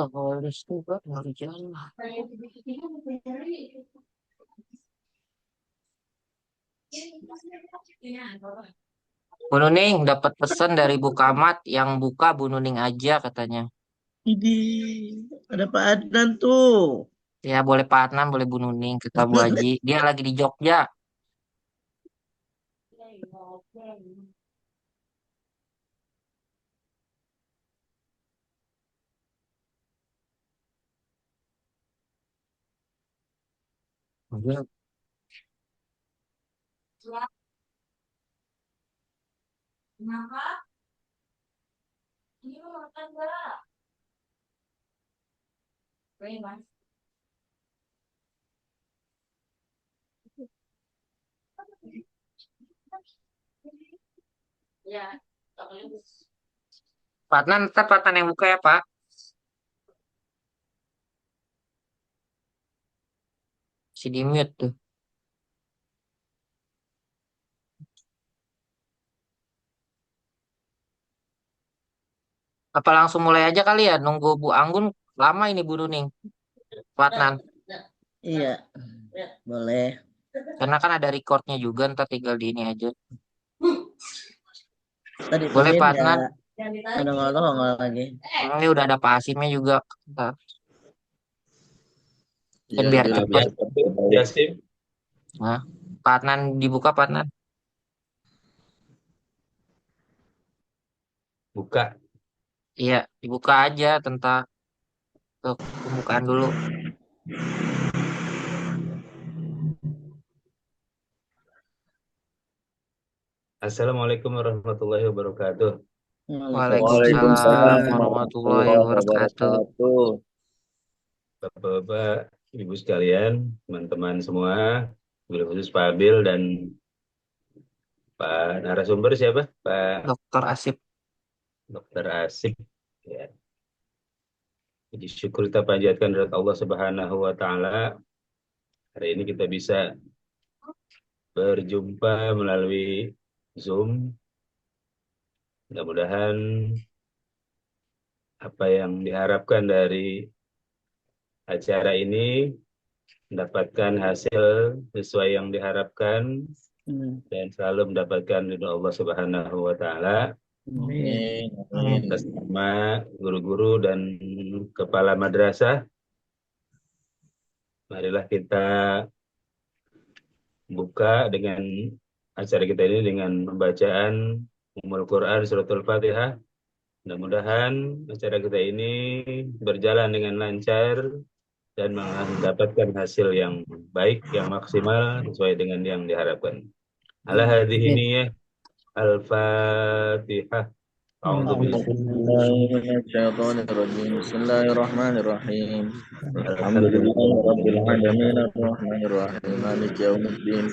Harus juga harus jalan. Bu Nuning dapat pesan dari Bu Kamat, yang buka Bu Nuning aja katanya. Ini ada Pak Adnan tuh. Ya boleh Pak Adnan, boleh Bu Nuning, kata Bu Haji. Dia lagi di Jogja. Kenapa? Ini mau makan nggak? Boleh, Mas. Ya. Pak Adnan, ntar Pak Adnan yang buka ya Pak. Si di mute tuh. Apa langsung mulai aja kali ya? Nunggu Bu Anggun lama ini Bu Nuning. Pak Adnan. Iya, boleh. Karena kan ada recordnya juga, ntar tinggal di ini aja. Tadi Boleh temuin Pak ya. Adnan. Ada nggak lagi. Ini udah ada Pak Asimnya juga. Ntar. Kan Ya, biar dia lebih cepet. Ya, Sim. Nah, Pak Adnan dibuka Pak Adnan. Buka. Iya, dibuka aja tentang pembukaan dulu. Assalamualaikum warahmatullahi wabarakatuh. Waalaikumsalam Waalaikumsalam warahmatullahi warahmatullahi wabarakatuh. wabarakatuh. Bapak-bapak, ibu sekalian, teman-teman semua, wabil khusus Pak Abil dan Pak narasumber siapa? Pak Dokter Asip. Dr. Asip. Ya. Jadi syukur kita panjatkan kepada Allah Subhanahu wa taala. Hari ini kita bisa berjumpa melalui Zoom. Mudah-mudahan apa yang diharapkan dari acara ini mendapatkan hasil sesuai yang diharapkan dan selalu mendapatkan ridho Allah Subhanahu wa taala. Amin. Amin. Atas nama guru-guru dan kepala madrasah, marilah kita buka dengan acara kita ini dengan pembacaan Ummul Quran Suratul Fatihah. Mudah-mudahan acara kita ini berjalan dengan lancar dan mendapatkan hasil yang baik, yang maksimal sesuai dengan yang diharapkan. Ala hadhihi niyyah. Al-Fatihah. A'udzu أعوذ بالله من الشيطان الرجيم بسم الله الرحمن الرحيم الحمد لله رب العالمين الرحمن الرحيم مالك يوم الدين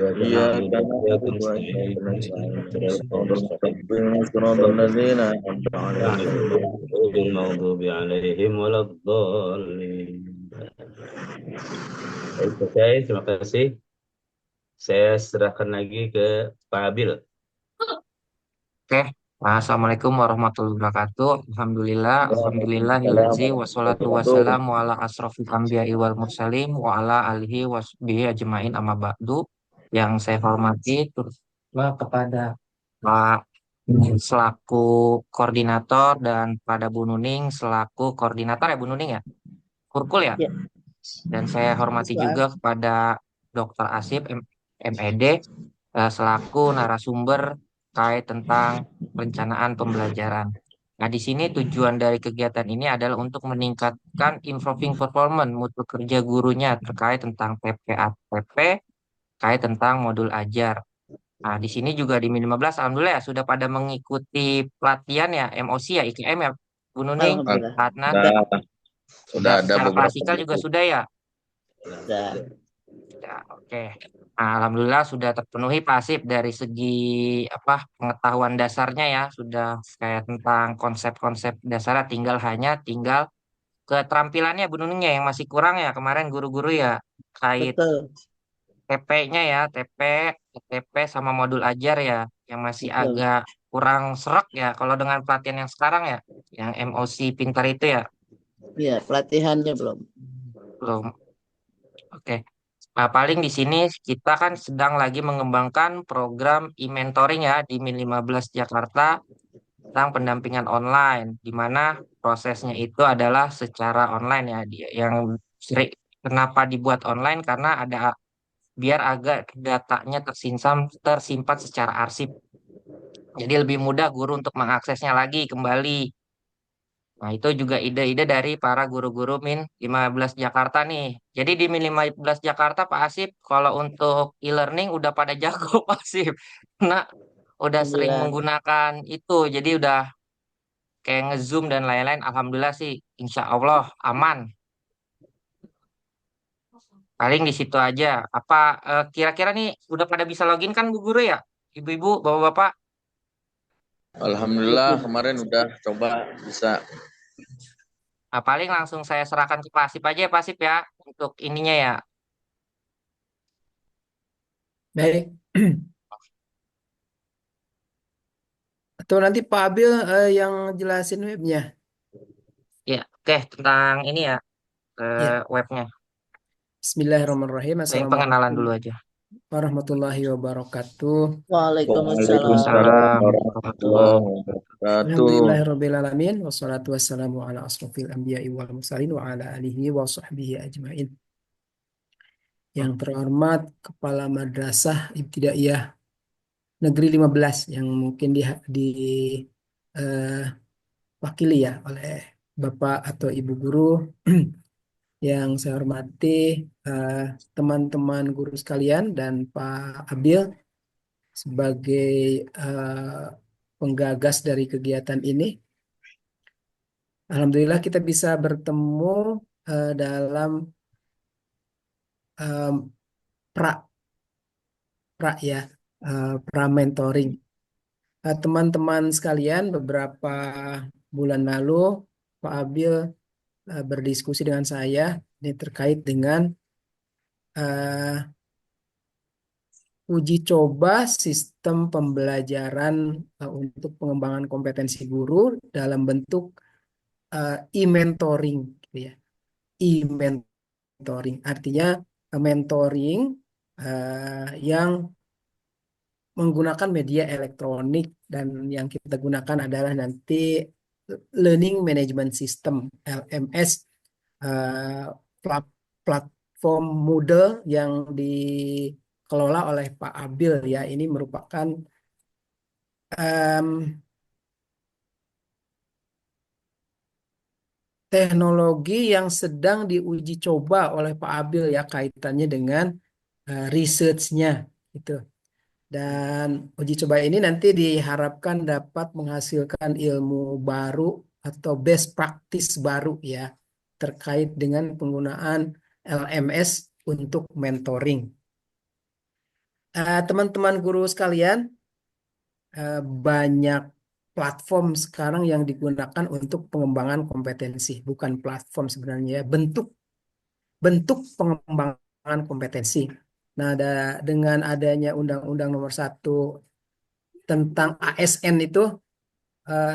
إياك نعبد وإياك نستعين اهدنا الصراط المستقيم صراط الذين أنعمت عليهم المغضوب عليهم waladdallin. Baik, selesai. Terima kasih. Saya serahkan lagi ke Pak Abil. Oke. Assalamualaikum warahmatullahi wabarakatuh. Alhamdulillahilladzi wassalatu wassalamu ala asrofil anbiya'i wal mursalin wa ala alihi wasbihi ajmain amma ba'du. Yang saya hormati terutama kepada Pak selaku koordinator dan pada Bu Nuning selaku koordinator ya Bu Nuning ya. Kurkul ya. Ya. Dan saya hormati juga kepada Dr. Asip MED selaku narasumber terkait tentang perencanaan pembelajaran. Nah, di sini tujuan dari kegiatan ini adalah untuk meningkatkan improving performance mutu kerja gurunya terkait tentang PPAPP, terkait tentang modul ajar. Nah, di sini juga di Min 15, alhamdulillah ya, sudah pada mengikuti pelatihan ya, MOC ya, IKM ya, Bu Nuning, Alhamdulillah. Pak Adnan, Sudah sudah ada secara beberapa klasikal juga buku. sudah ya. Sudah. Ya, oke. Nah, alhamdulillah sudah terpenuhi pasif dari segi apa pengetahuan dasarnya ya, sudah kayak tentang konsep-konsep dasarnya tinggal keterampilannya Bu Nuning ya yang masih kurang ya kemarin guru-guru ya kait Betul. TP-nya ya, TP sama modul ajar ya, yang masih Betul. agak kurang serak ya. Kalau dengan pelatihan yang sekarang ya, yang MOC pintar itu ya, Iya, pelatihannya belum. belum. Oke. Nah, paling di sini kita kan sedang lagi mengembangkan program e-mentoring ya di Min 15 Jakarta tentang pendampingan online, di mana prosesnya itu adalah secara online ya. Yang sering kenapa dibuat online karena ada biar agak datanya tersimpan secara arsip. Jadi lebih mudah guru untuk mengaksesnya lagi kembali. Nah, itu juga ide-ide dari para guru-guru Min 15 Jakarta nih. Jadi di Min 15 Jakarta Pak Asip, kalau untuk e-learning udah pada jago Pak Asip. Nah, udah sering Alhamdulillah. menggunakan itu. Jadi udah kayak nge-zoom dan lain-lain. Alhamdulillah sih, insya Allah aman. Paling di situ aja. Apa kira-kira nih udah pada bisa login kan Bu Guru ya? Ibu-ibu, bapak-bapak? Alhamdulillah kemarin udah coba bisa. Nah, paling langsung saya serahkan ke Pak Asip aja ya Pak Asip ya. Untuk ininya ya. Baik. Atau nanti Pak Abil yang jelasin webnya. Ya, oke tentang ini ya Ya. webnya. Bismillahirrahmanirrahim. Paling pengenalan Assalamualaikum dulu aja. warahmatullahi wabarakatuh. Waalaikumsalam Waalaikumsalam warahmatullahi warahmatullahi wabarakatuh. Alhamdulillahirrabbilalamin. Wassalatu wassalamu ala asrofil anbiya'i wal mursalin wa ala alihi wa sahbihi ajmain. Yang terhormat Kepala Madrasah Ibtidaiyah Negeri 15 yang mungkin eh, wakili ya oleh Bapak atau Ibu Guru. Yang saya hormati eh, teman-teman guru sekalian dan Pak Abil sebagai eh, penggagas dari kegiatan ini. Alhamdulillah kita bisa bertemu dalam em, pra pra ya pra mentoring. Teman-teman sekalian, beberapa bulan lalu Pak Abil berdiskusi dengan saya ini terkait dengan eh, uji coba sistem pembelajaran untuk pengembangan kompetensi guru dalam bentuk e-mentoring, gitu ya. E-mentoring artinya mentoring yang menggunakan media elektronik dan yang kita gunakan adalah nanti Learning Management System (LMS), eh, platform Moodle yang dikelola oleh Pak Abil ya. Ini merupakan teknologi yang sedang diuji coba oleh Pak Abil ya, kaitannya dengan research-nya gitu. Dan uji coba ini nanti diharapkan dapat menghasilkan ilmu baru atau best practice baru ya terkait dengan penggunaan LMS untuk mentoring. Teman-teman guru sekalian, banyak platform sekarang yang digunakan untuk pengembangan kompetensi, bukan platform sebenarnya ya, bentuk pengembangan kompetensi. Nah, dengan adanya Undang-Undang Nomor 1 tentang ASN itu,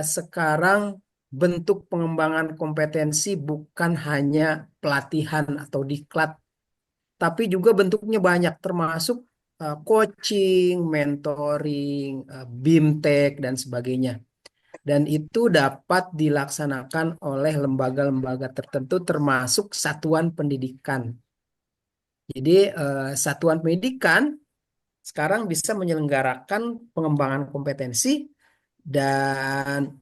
sekarang bentuk pengembangan kompetensi bukan hanya pelatihan atau diklat, tapi juga bentuknya banyak, termasuk coaching, mentoring, BIMTEK, dan sebagainya. Dan itu dapat dilaksanakan oleh lembaga-lembaga tertentu termasuk satuan pendidikan. Jadi satuan pendidikan sekarang bisa menyelenggarakan pengembangan kompetensi dan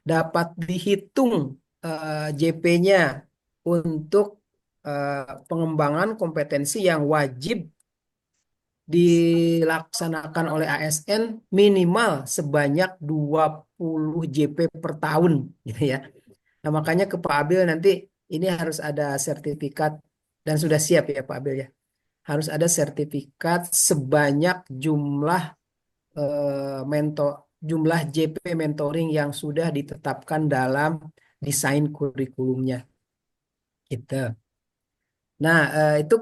dapat dihitung JP-nya untuk pengembangan kompetensi yang wajib dilaksanakan oleh ASN minimal sebanyak 20 JP per tahun gitu ya. Nah, makanya ke Pak Abil nanti ini harus ada sertifikat dan sudah siap ya Pak Abil ya. Harus ada sertifikat sebanyak jumlah JP mentoring yang sudah ditetapkan dalam desain kurikulumnya. Gitu. Nah, itu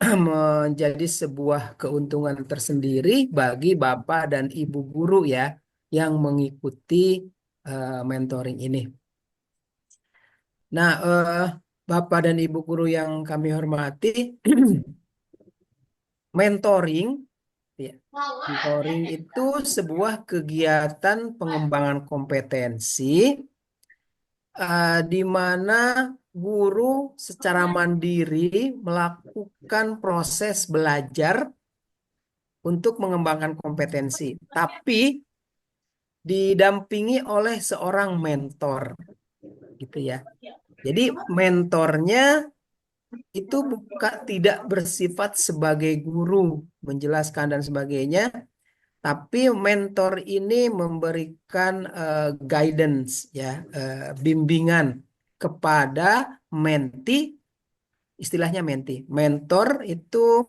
menjadi sebuah keuntungan tersendiri bagi Bapak dan Ibu guru ya yang mengikuti mentoring ini. Nah, Bapak dan Ibu guru yang kami hormati, mentoring, ya, mentoring itu sebuah kegiatan pengembangan kompetensi di mana guru secara mandiri melakukan proses belajar untuk mengembangkan kompetensi, tapi didampingi oleh seorang mentor, gitu ya. Jadi mentornya itu tidak bersifat sebagai guru menjelaskan dan sebagainya, tapi mentor ini memberikan guidance ya, bimbingan kepada menti, istilahnya menti. Mentor itu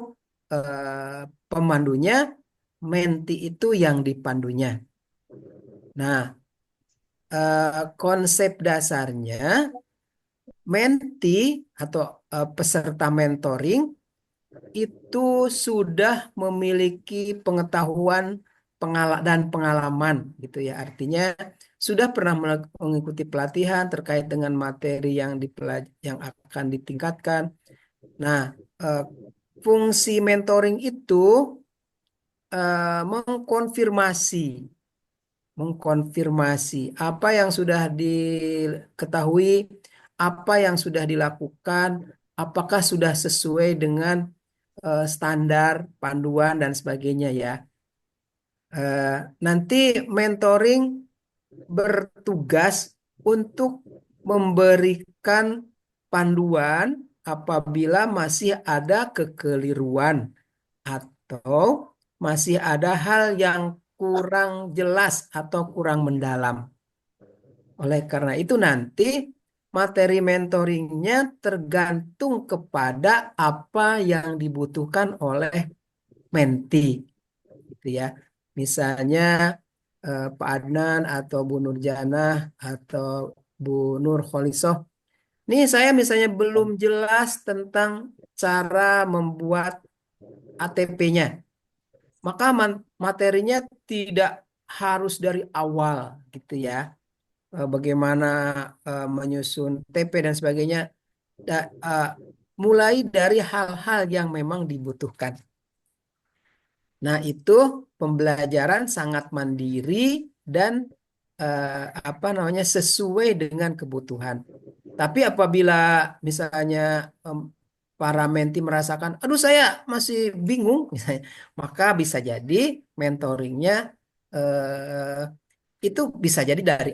pemandunya, menti itu yang dipandunya. Nah, konsep dasarnya menti atau peserta mentoring itu sudah memiliki pengetahuan dan pengalaman gitu ya. Artinya sudah pernah mengikuti pelatihan terkait dengan materi yang akan ditingkatkan. Nah, fungsi mentoring itu mengkonfirmasi apa yang sudah diketahui, apa yang sudah dilakukan, apakah sudah sesuai dengan standar, panduan, dan sebagainya ya. Nanti mentoring bertugas untuk memberikan panduan apabila masih ada kekeliruan atau masih ada hal yang kurang jelas atau kurang mendalam. Oleh karena itu nanti materi mentoringnya tergantung kepada apa yang dibutuhkan oleh menti, gitu ya. Misalnya Pak Adnan atau Bu Nurjanah atau Bu Nur Kholisoh. Nih saya misalnya belum jelas tentang cara membuat ATP-nya. Maka materinya tidak harus dari awal gitu ya. Bagaimana menyusun TP dan sebagainya. Mulai dari hal-hal yang memang dibutuhkan. Nah, itu pembelajaran sangat mandiri dan sesuai dengan kebutuhan. Tapi apabila misalnya para menti merasakan, aduh saya masih bingung, misalnya, maka bisa jadi mentoringnya itu bisa jadi dari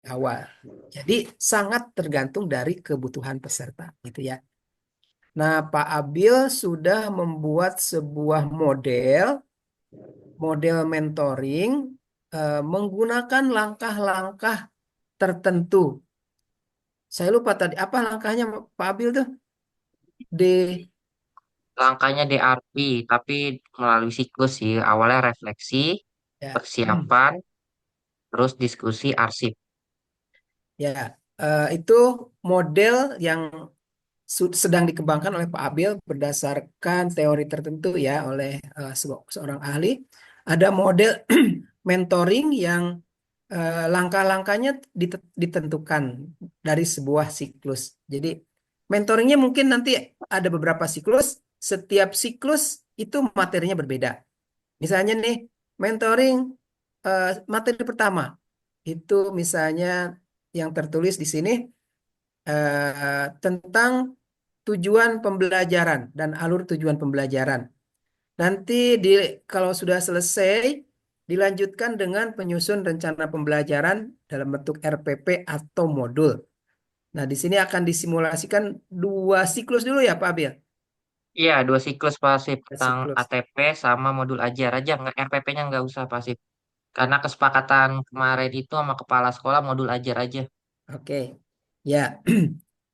awal. Jadi sangat tergantung dari kebutuhan peserta, gitu ya. Nah, Pak Abil sudah membuat sebuah model mentoring menggunakan langkah-langkah tertentu. Saya lupa tadi apa langkahnya Pak Abil tuh? D Langkahnya DRP, tapi melalui siklus sih. Awalnya refleksi, ya. persiapan, terus diskusi arsip. Ya, itu model yang sedang dikembangkan oleh Pak Abil berdasarkan teori tertentu ya oleh seorang ahli. Ada model mentoring yang langkah-langkahnya ditentukan dari sebuah siklus. Jadi mentoringnya mungkin nanti ada beberapa siklus, setiap siklus itu materinya berbeda. Misalnya nih, mentoring materi pertama itu misalnya yang tertulis di sini tentang tujuan pembelajaran dan alur tujuan pembelajaran. Nanti kalau sudah selesai, dilanjutkan dengan penyusun rencana pembelajaran dalam bentuk RPP atau modul. Nah, di sini akan disimulasikan 2 siklus dulu ya, Pak Abil? Iya, 2 siklus pasif tentang Siklus. ATP sama modul ajar aja, nggak RPP-nya nggak usah pasif. Karena kesepakatan kemarin itu sama kepala sekolah modul ajar aja. Oke. Ya.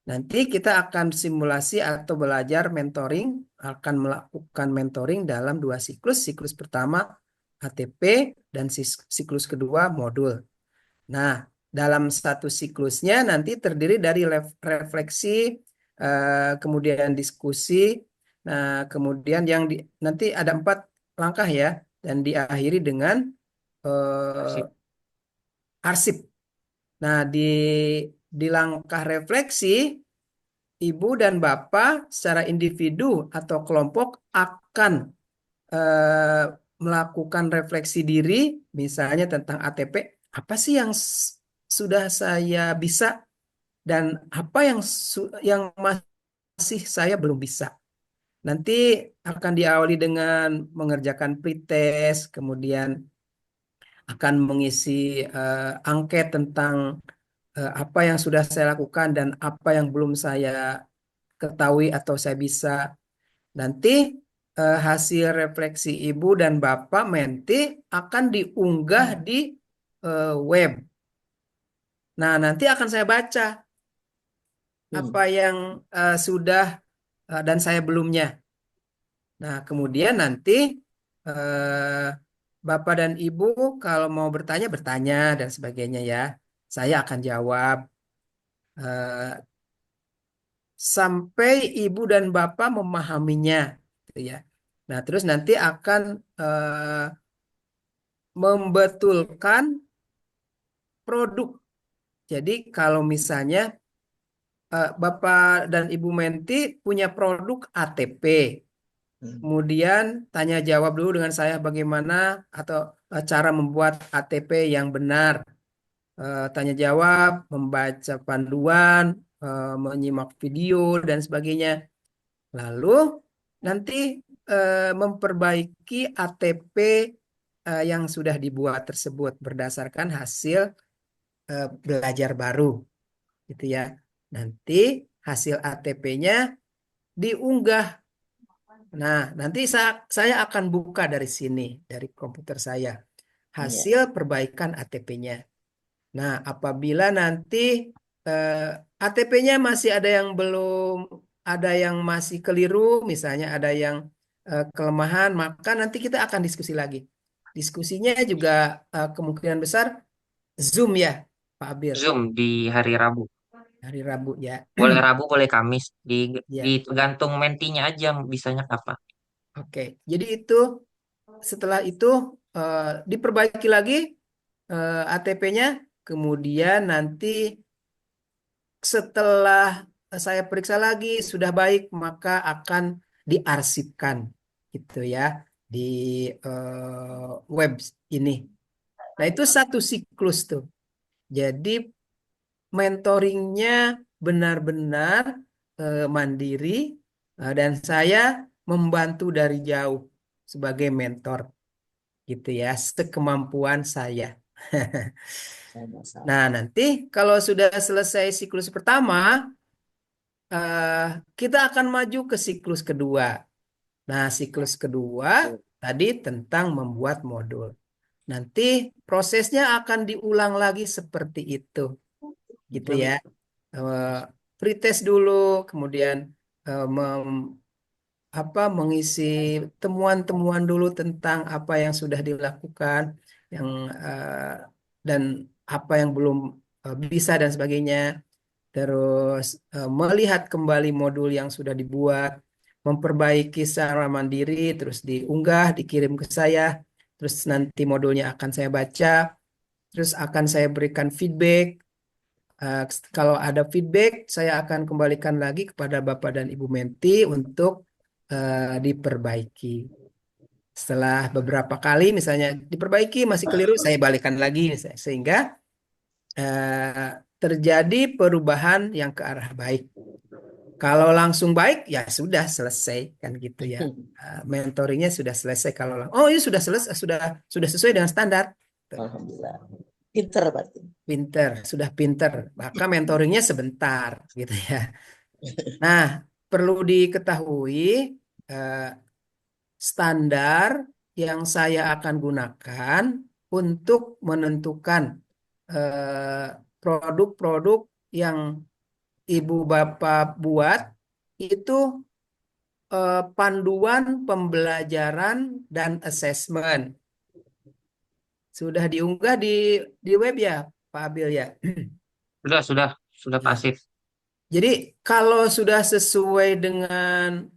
Nanti kita akan simulasi atau belajar mentoring, akan melakukan mentoring dalam 2 siklus. Siklus pertama ATP dan siklus kedua modul. Nah, dalam satu siklusnya nanti terdiri dari refleksi, kemudian diskusi, Nah, kemudian nanti ada 4 langkah ya, dan diakhiri dengan Arsip. arsip. Nah, di langkah refleksi, ibu dan bapak secara individu atau kelompok akan eh, melakukan refleksi diri, misalnya tentang ATP, apa sih yang sudah saya bisa dan apa yang masih saya belum bisa. Nanti akan diawali dengan mengerjakan pretest, kemudian akan mengisi angket tentang apa yang sudah saya lakukan dan apa yang belum saya ketahui atau saya bisa. Nanti hasil refleksi ibu dan bapak menti akan diunggah di web. Nah, nanti akan saya baca apa yang sudah dan saya belumnya. Nah, kemudian nanti eh, bapak dan ibu kalau mau bertanya bertanya dan sebagainya ya. Saya akan jawab sampai ibu dan bapak memahaminya, gitu ya. Nah, terus nanti akan membetulkan produk. Jadi kalau misalnya bapak dan ibu Menti punya produk ATP, kemudian tanya jawab dulu dengan saya bagaimana atau cara membuat ATP yang benar. Tanya jawab, membaca panduan, menyimak video dan sebagainya. Lalu nanti memperbaiki ATP yang sudah dibuat tersebut berdasarkan hasil belajar baru, gitu ya. Nanti hasil ATP-nya diunggah. Nah, nanti saya akan buka dari sini, dari komputer saya, hasil perbaikan ATP-nya. Nah, apabila nanti ATP-nya masih ada yang belum, ada yang masih keliru, misalnya ada yang kelemahan, maka nanti kita akan diskusi lagi. Diskusinya juga kemungkinan besar Zoom ya, Pak Abir, Zoom di hari Rabu. hari Rabu ya. Boleh Rabu, boleh Kamis. Di Ya, tergantung mentinya aja bisanya kapan. oke. Jadi setelah itu diperbaiki lagi ATP-nya, kemudian nanti setelah saya periksa lagi sudah baik, maka akan diarsipkan gitu ya di web ini. Nah, itu satu siklus tuh. Jadi mentoringnya benar-benar mandiri dan saya membantu dari jauh sebagai mentor gitu ya, sekemampuan saya. Nah, nanti kalau sudah selesai siklus pertama, eh, kita akan maju ke siklus kedua. Nah, siklus kedua tadi tentang membuat modul. Nanti prosesnya akan diulang lagi seperti itu, gitu ya. Eh, Pretest dulu, kemudian eh, mem- mengisi temuan-temuan dulu tentang apa yang sudah dilakukan, yang dan apa yang belum bisa dan sebagainya. Terus melihat kembali modul yang sudah dibuat, memperbaiki secara mandiri, terus diunggah, dikirim ke saya, terus nanti modulnya akan saya baca, terus akan saya berikan feedback. Eh, Kalau ada feedback, saya akan kembalikan lagi kepada Bapak dan Ibu Menti untuk diperbaiki. Setelah beberapa kali misalnya diperbaiki masih keliru, saya balikan lagi sehingga terjadi perubahan yang ke arah baik. Kalau langsung baik ya sudah selesai kan gitu ya. Mentoringnya sudah selesai oh ini sudah selesai, sudah sesuai dengan standar. Alhamdulillah. Pinter berarti. Pinter, sudah pinter. Maka mentoringnya sebentar gitu ya. Nah, perlu diketahui eh, standar yang saya akan gunakan untuk menentukan eh, produk-produk yang ibu bapak buat itu panduan pembelajaran dan asesmen. Sudah diunggah di web ya, Pak Abil ya. Sudah Ya. pasif. Jadi kalau sudah sesuai dengan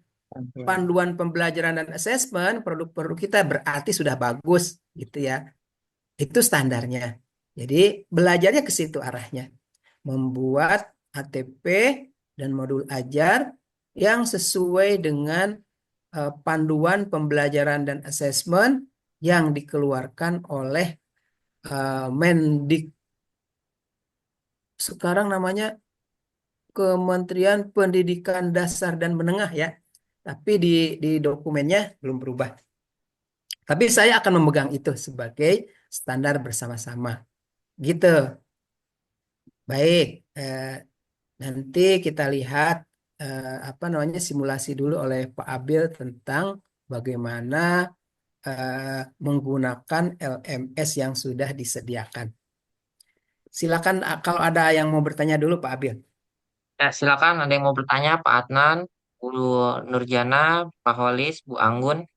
panduan pembelajaran dan asesmen, produk-produk kita berarti sudah bagus gitu ya. Itu standarnya. Jadi belajarnya ke situ arahnya. Membuat ATP dan modul ajar yang sesuai dengan panduan pembelajaran dan asesmen yang dikeluarkan oleh Mendik. Sekarang namanya Kementerian Pendidikan Dasar dan Menengah ya. Tapi di dokumennya belum berubah. Tapi saya akan memegang itu sebagai standar bersama-sama. Gitu. Baik. Nanti kita lihat apa namanya simulasi dulu oleh Pak Abil tentang bagaimana menggunakan LMS yang sudah disediakan. Silakan kalau ada yang mau bertanya dulu Pak Abil. Ya, silakan ada yang mau bertanya, Pak Adnan, Bu Nurjana, Pak Holis, Bu Anggun,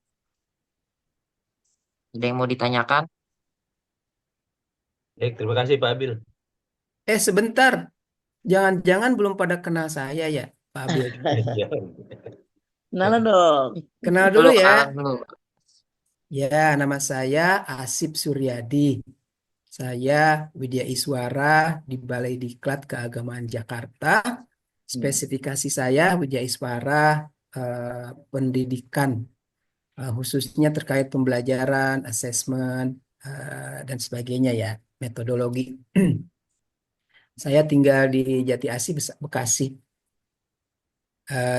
ada yang mau ditanyakan? Baik, terima kasih Pak Abil. Sebentar, jangan-jangan belum pada kenal saya ya Pak Abil. Ya. Kenalan dong. Kenal dulu Dulu ya. kenalan dulu. Ya, nama saya Asip Suryadi. Saya Widya Iswara di Balai Diklat Keagamaan Jakarta. Spesifikasi saya Widya Iswara pendidikan khususnya terkait pembelajaran, asesmen dan sebagainya ya, metodologi. Saya tinggal di Jati Asih, Bekasi.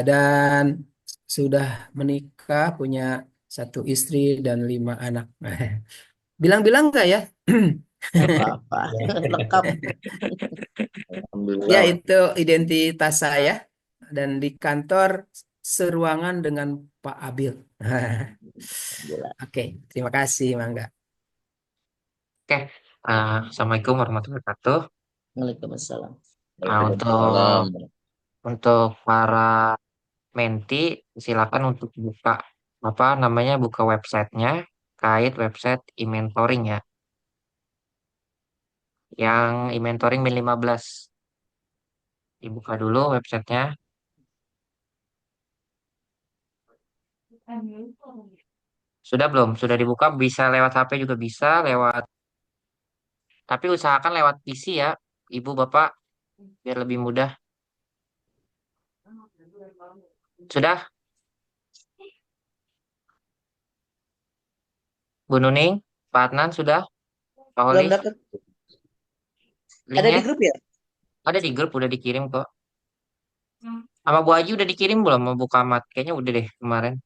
Dan sudah menikah, punya 1 istri dan 5 anak. Bilang-bilang nggak ya? Apa-apa. Lengkap. Ya, Alhamdulillah. itu identitas saya. Dan di kantor seruangan dengan Pak Abil. Gila. Oke, terima kasih, Mangga. Oke, Assalamualaikum warahmatullahi wabarakatuh. Waalaikumsalam. Untuk Waalaikumsalam. para menti, silakan untuk buka apa namanya buka websitenya, kait website e-mentoring ya, yang e-mentoring Min 15. Dibuka dulu websitenya. Sudah belum? Sudah dibuka, bisa lewat HP juga bisa, lewat, tapi usahakan lewat PC ya, Ibu Bapak, biar lebih mudah. Sudah, Bu Nuning, Pak Adnan sudah, Pak Belum Holis, dapat. Ada linknya di grup ya? ada di grup, udah dikirim kok. Sama Bu Aji udah dikirim belum? Mau buka mat? Kayaknya udah deh kemarin.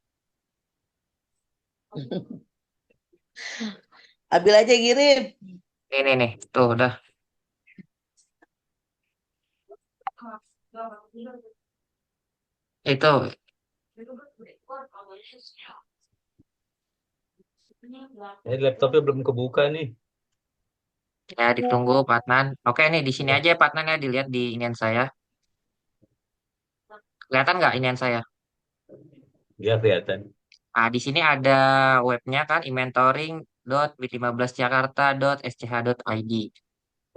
Abil aja kirim. Ini nih, tuh udah. Itu, Laptopnya belum kebuka nih. ya ditunggu Pak Adnan. Oke nih, di sini aja ya Pak Adnan ya, dilihat di inian saya. Kelihatan nggak inian saya? Ya, kelihatan. Nah, di sini ada webnya kan, inventoring.bit15jakarta.sch.id.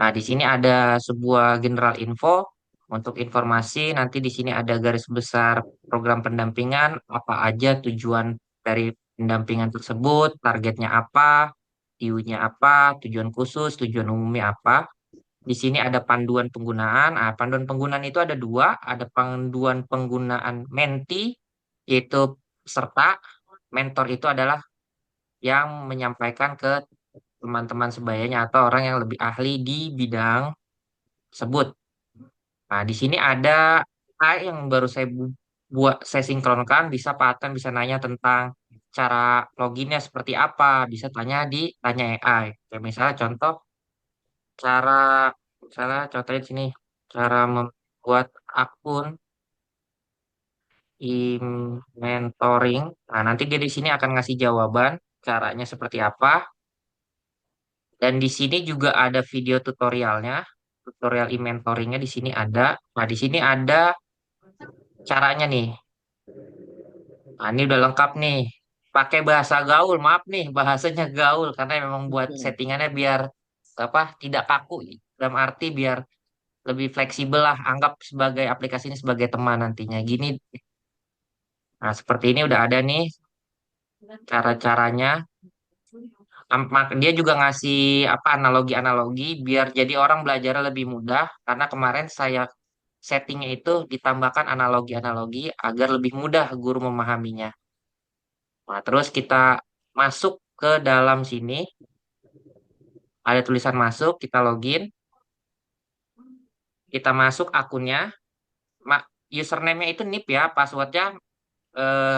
Nah, di sini ada sebuah general info untuk informasi. Nanti di sini ada garis besar program pendampingan, apa aja tujuan dari pendampingan tersebut, targetnya apa, TU-nya apa, tujuan khusus, tujuan umumnya apa. Di sini ada panduan penggunaan. Nah, panduan penggunaan itu ada dua, ada panduan penggunaan menti, yaitu peserta. Mentor itu adalah yang menyampaikan ke teman-teman sebayanya atau orang yang lebih ahli di bidang tersebut. Nah, di sini ada yang baru saya buat, saya sinkronkan, bisa Pak Atan bisa nanya tentang cara loginnya seperti apa, bisa tanya AI. Kayak misalnya contoh cara misalnya contohnya di sini cara membuat akun e-mentoring. Nah, nanti dia di sini akan ngasih jawaban caranya seperti apa. Dan di sini juga ada video tutorialnya, tutorial e-mentoringnya di sini ada. Nah, di sini ada caranya nih. Nah, ini udah lengkap nih. Pakai bahasa gaul, maaf nih, bahasanya gaul karena memang buat settingannya biar apa tidak kaku. Dalam arti biar lebih fleksibel lah. Anggap sebagai aplikasi ini sebagai teman nantinya. Gini, Nah, seperti ini udah ada nih cara-caranya. Dia juga ngasih apa analogi-analogi biar jadi orang belajar lebih mudah karena kemarin saya settingnya itu ditambahkan analogi-analogi agar lebih mudah guru memahaminya. Nah, terus kita masuk ke dalam sini, ada tulisan masuk, kita login, kita masuk akunnya, username-nya itu NIP ya, passwordnya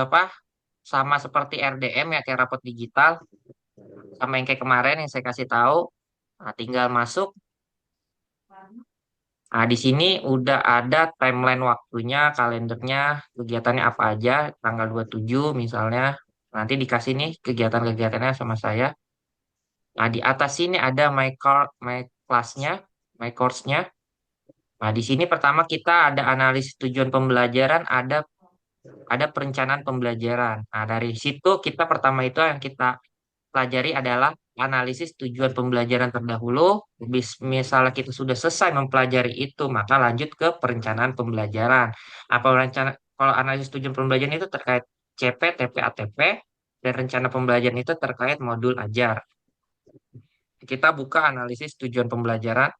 apa sama seperti RDM ya kayak rapot digital, sama yang kayak kemarin yang saya kasih tahu. Nah, tinggal masuk. Nah, di sini udah ada timeline waktunya, kalendernya, kegiatannya apa aja, tanggal 27 misalnya. Nanti dikasih nih kegiatan-kegiatannya sama saya. Nah, di atas sini ada my class-nya, my course-nya. Nah, di sini pertama kita ada analisis tujuan pembelajaran, ada perencanaan pembelajaran. Nah, dari situ kita pertama itu yang kita pelajari adalah analisis tujuan pembelajaran terdahulu. Misalnya kita sudah selesai mempelajari itu, maka lanjut ke perencanaan pembelajaran. Apa rencana kalau analisis tujuan pembelajaran itu terkait CP, TP, ATP, dan rencana pembelajaran itu terkait modul ajar. Kita buka analisis tujuan pembelajaran.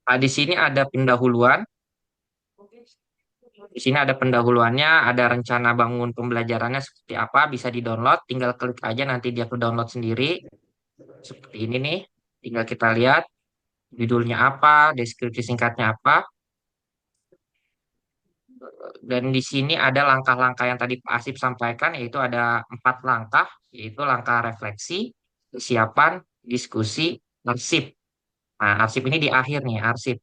Nah, di sini ada pendahuluan. Di sini ada pendahuluannya, ada rencana bangun pembelajarannya seperti apa, bisa di-download, tinggal klik aja nanti dia ke download sendiri. Seperti ini nih, tinggal kita lihat judulnya apa, deskripsi singkatnya apa. Dan di sini ada langkah-langkah yang tadi Pak Asip sampaikan, yaitu ada 4 langkah, yaitu langkah refleksi, kesiapan, diskusi, arsip. Nah, arsip ini di akhir nih, arsip.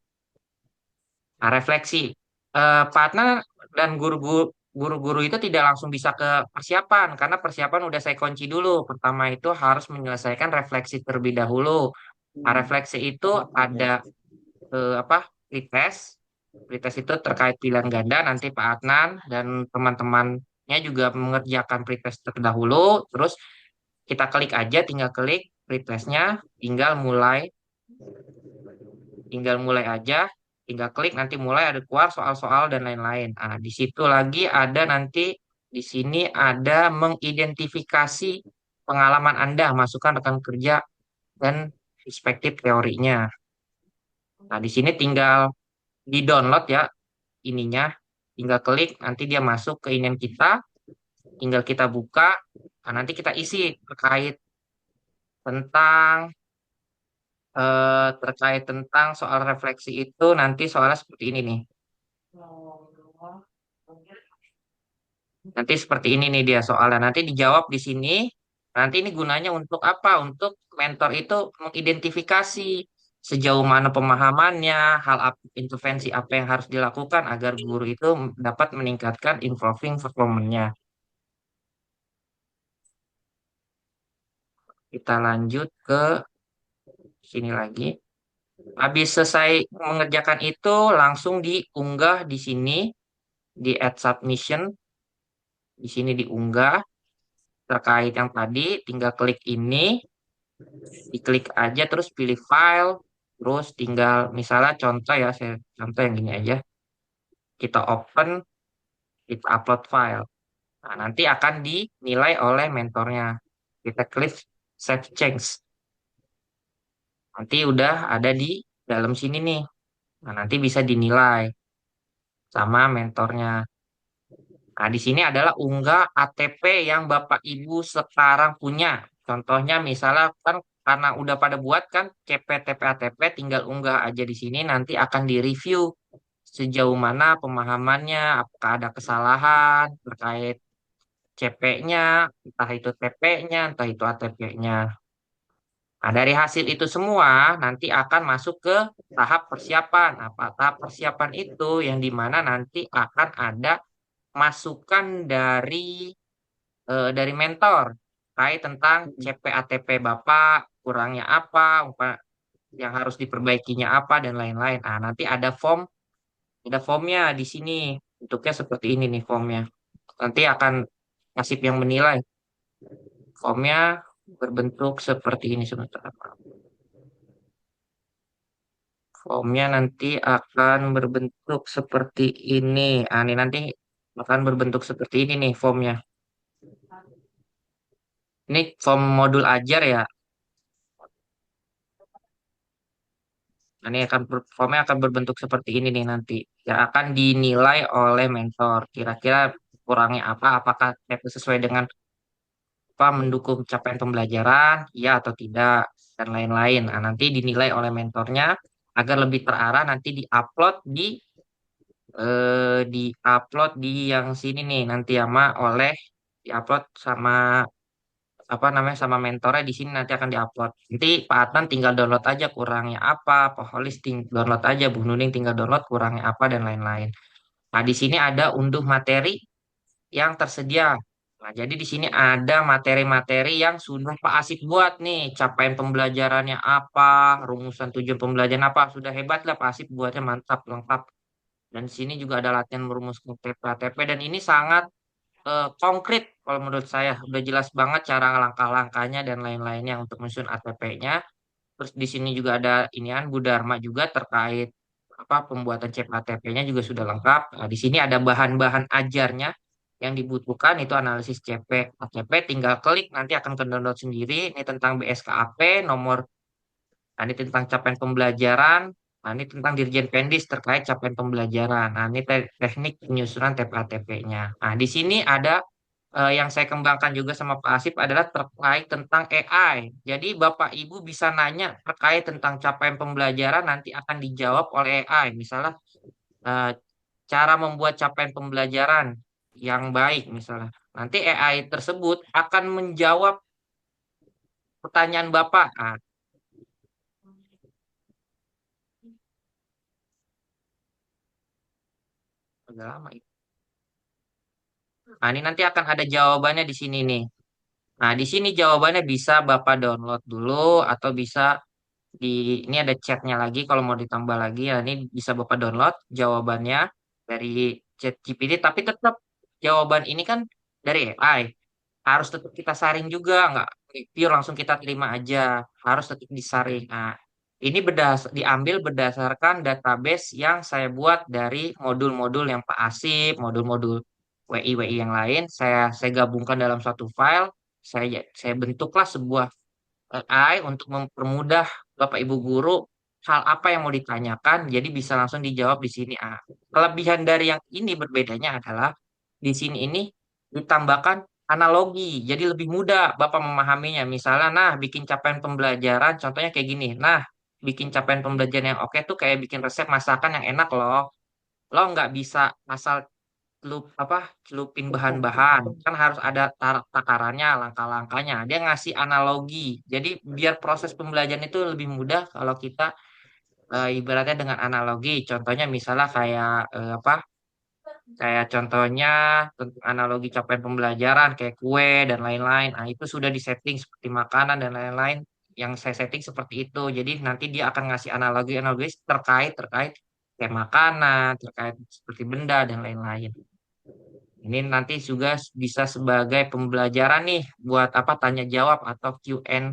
Nah, refleksi. Partner dan guru-guru itu tidak langsung bisa ke persiapan, karena persiapan udah saya kunci dulu. Pertama itu harus menyelesaikan refleksi terlebih dahulu. Nah, refleksi itu ada apa pretest. Pretest itu terkait pilihan ganda nanti Pak Adnan dan teman-temannya juga mengerjakan pretest terlebih dahulu. Terus kita klik aja, tinggal klik pretestnya, tinggal mulai aja, tinggal klik nanti mulai ada keluar soal-soal dan lain-lain. Nah, di situ lagi ada nanti di sini ada mengidentifikasi pengalaman Anda, masukkan rekan kerja dan perspektif teorinya. Nah, di sini tinggal di-download ya ininya, tinggal klik nanti dia masuk ke email kita, tinggal kita buka, nah, nanti kita isi tentang terkait tentang soal refleksi itu nanti soalnya seperti ini nih. Nanti seperti ini nih dia soalnya. Nanti dijawab di sini. Nanti ini gunanya untuk apa? Untuk mentor itu mengidentifikasi sejauh mana pemahamannya, intervensi apa yang harus dilakukan agar guru itu dapat meningkatkan improving performance-nya. Kita lanjut ke sini lagi. Habis selesai mengerjakan itu langsung diunggah di sini di add submission. Di sini diunggah terkait yang tadi, tinggal klik ini, diklik aja terus pilih file, terus tinggal misalnya contoh ya, saya contoh yang gini aja. Kita open, kita upload file. Nah, nanti akan dinilai oleh mentornya. Kita klik save change. Nanti udah ada di dalam sini nih. Nah, nanti bisa dinilai sama mentornya. Nah, di sini adalah unggah ATP yang Bapak Ibu sekarang punya. Contohnya misalnya kan karena udah pada buat kan CP, TP, ATP tinggal unggah aja di sini nanti akan direview sejauh mana pemahamannya, apakah ada kesalahan terkait CP-nya, entah itu TP-nya, entah itu ATP-nya. Nah, dari hasil itu semua nanti akan masuk ke tahap persiapan. Apa tahap persiapan itu yang dimana nanti akan ada masukan dari mentor terkait tentang CP ATP Bapak kurangnya apa yang harus diperbaikinya apa dan lain-lain. Ah, nanti ada formnya di sini. Bentuknya seperti ini nih formnya. Nanti akan nasib yang menilai. Formnya berbentuk seperti ini sebentar. Formnya nanti akan berbentuk seperti ini. Ah, ini nanti akan berbentuk seperti ini nih formnya. Ini form modul ajar ya. Nah, ini formnya akan berbentuk seperti ini nih nanti. Yang akan dinilai oleh mentor. Kira-kira kurangnya apa? Apakah TP sesuai dengan apa mendukung capaian pembelajaran, ya atau tidak, dan lain-lain. Nah, nanti dinilai oleh mentornya agar lebih terarah nanti diupload di yang sini nih nanti diupload sama apa namanya sama mentornya di sini nanti akan diupload. Nanti Pak Adnan tinggal download aja kurangnya apa, Pak Holis download aja, Bu Nuning tinggal download kurangnya apa dan lain-lain. Nah, di sini ada unduh materi yang tersedia. Nah, jadi di sini ada materi-materi yang sudah Pak Asif buat nih, capaian pembelajarannya apa, rumusan tujuan pembelajaran apa, sudah hebat lah Pak Asif buatnya mantap lengkap. Dan di sini juga ada latihan merumuskan TP dan ini sangat konkret kalau menurut saya udah jelas banget cara langkah-langkahnya dan lain-lainnya untuk menyusun ATP-nya. Terus di sini juga ada inian Bu Dharma juga terkait apa pembuatan CEP ATP-nya juga sudah lengkap. Nah, di sini ada bahan-bahan ajarnya yang dibutuhkan itu analisis CP ATP tinggal klik nanti akan ke download sendiri. Ini tentang BSKAP nomor. Nah, ini tentang capaian pembelajaran. Nah, ini tentang Dirjen Pendis terkait capaian pembelajaran. Nah, ini teknik penyusunan TPA-TP-nya. Nah, di sini ada yang saya kembangkan juga sama Pak Asif adalah terkait tentang AI. Jadi Bapak Ibu bisa nanya terkait tentang capaian pembelajaran nanti akan dijawab oleh AI. Misalnya eh, cara membuat capaian pembelajaran yang baik misalnya. Nanti AI tersebut akan menjawab pertanyaan Bapak. Ah, agak lama. Nah, ini nanti akan ada jawabannya di sini nih. Nah, di sini jawabannya bisa Bapak download dulu atau bisa di ini ada chatnya lagi kalau mau ditambah lagi ya ini bisa Bapak download jawabannya dari chat GPT tapi tetap jawaban ini kan dari AI harus tetap kita saring juga nggak pure langsung kita terima aja harus tetap disaring. Nah, ini diambil berdasarkan database yang saya buat dari modul-modul yang Pak Asif, modul-modul WI yang lain saya gabungkan dalam satu file saya bentuklah sebuah AI untuk mempermudah Bapak Ibu guru hal apa yang mau ditanyakan, jadi bisa langsung dijawab di sini. Ah, kelebihan dari yang ini berbedanya adalah di sini ini ditambahkan analogi, jadi lebih mudah Bapak memahaminya. Misalnya, nah bikin capaian pembelajaran, contohnya kayak gini. Nah, bikin capaian pembelajaran yang oke tuh kayak bikin resep masakan yang enak loh. Lo nggak bisa asal celupin bahan-bahan kan harus ada takarannya langkah-langkahnya dia ngasih analogi jadi biar proses pembelajaran itu lebih mudah kalau kita ibaratnya dengan analogi contohnya misalnya kayak kayak contohnya tentang analogi capaian pembelajaran kayak kue dan lain-lain nah itu sudah disetting seperti makanan dan lain-lain yang saya setting seperti itu jadi nanti dia akan ngasih analogi-analogi terkait terkait kayak makanan terkait seperti benda dan lain-lain. Ini nanti juga bisa sebagai pembelajaran nih buat apa tanya jawab atau Q&A.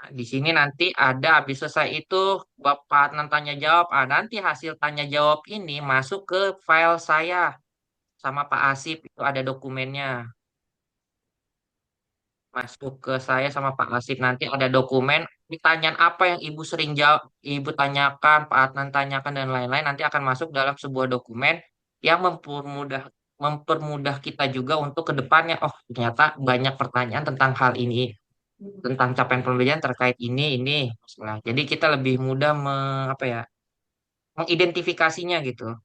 Di sini nanti ada habis selesai itu Bapak tanya jawab. Ah, nanti hasil tanya jawab ini masuk ke file saya sama Pak Asip itu ada dokumennya. Masuk ke saya sama Pak Asip nanti ada dokumen pertanyaan apa yang Ibu sering jawab, Ibu tanyakan, Pak Adnan tanyakan dan lain-lain nanti akan masuk dalam sebuah dokumen yang mempermudah kita juga untuk ke depannya. Oh, ternyata banyak pertanyaan tentang hal ini, tentang capaian pembelajaran terkait ini. Misalnya. Jadi kita lebih mudah apa ya, mengidentifikasinya gitu.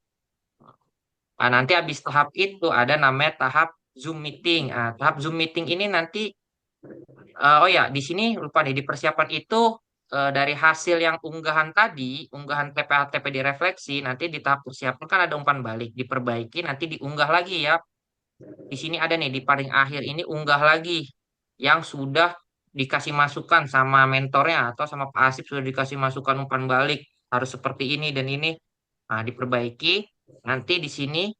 Nah, nanti habis tahap itu ada namanya tahap Zoom meeting. Nah, tahap Zoom meeting ini nanti oh ya, di sini lupa nih di persiapan itu dari hasil yang unggahan tadi, unggahan TPA-TP direfleksi, nanti di tahap persiapan kan ada umpan balik, diperbaiki, nanti diunggah lagi ya. Di sini ada nih di paling akhir ini unggah lagi yang sudah dikasih masukan sama mentornya atau sama Pak Asip sudah dikasih masukan umpan balik harus seperti ini dan ini. Nah, diperbaiki. Nanti di sini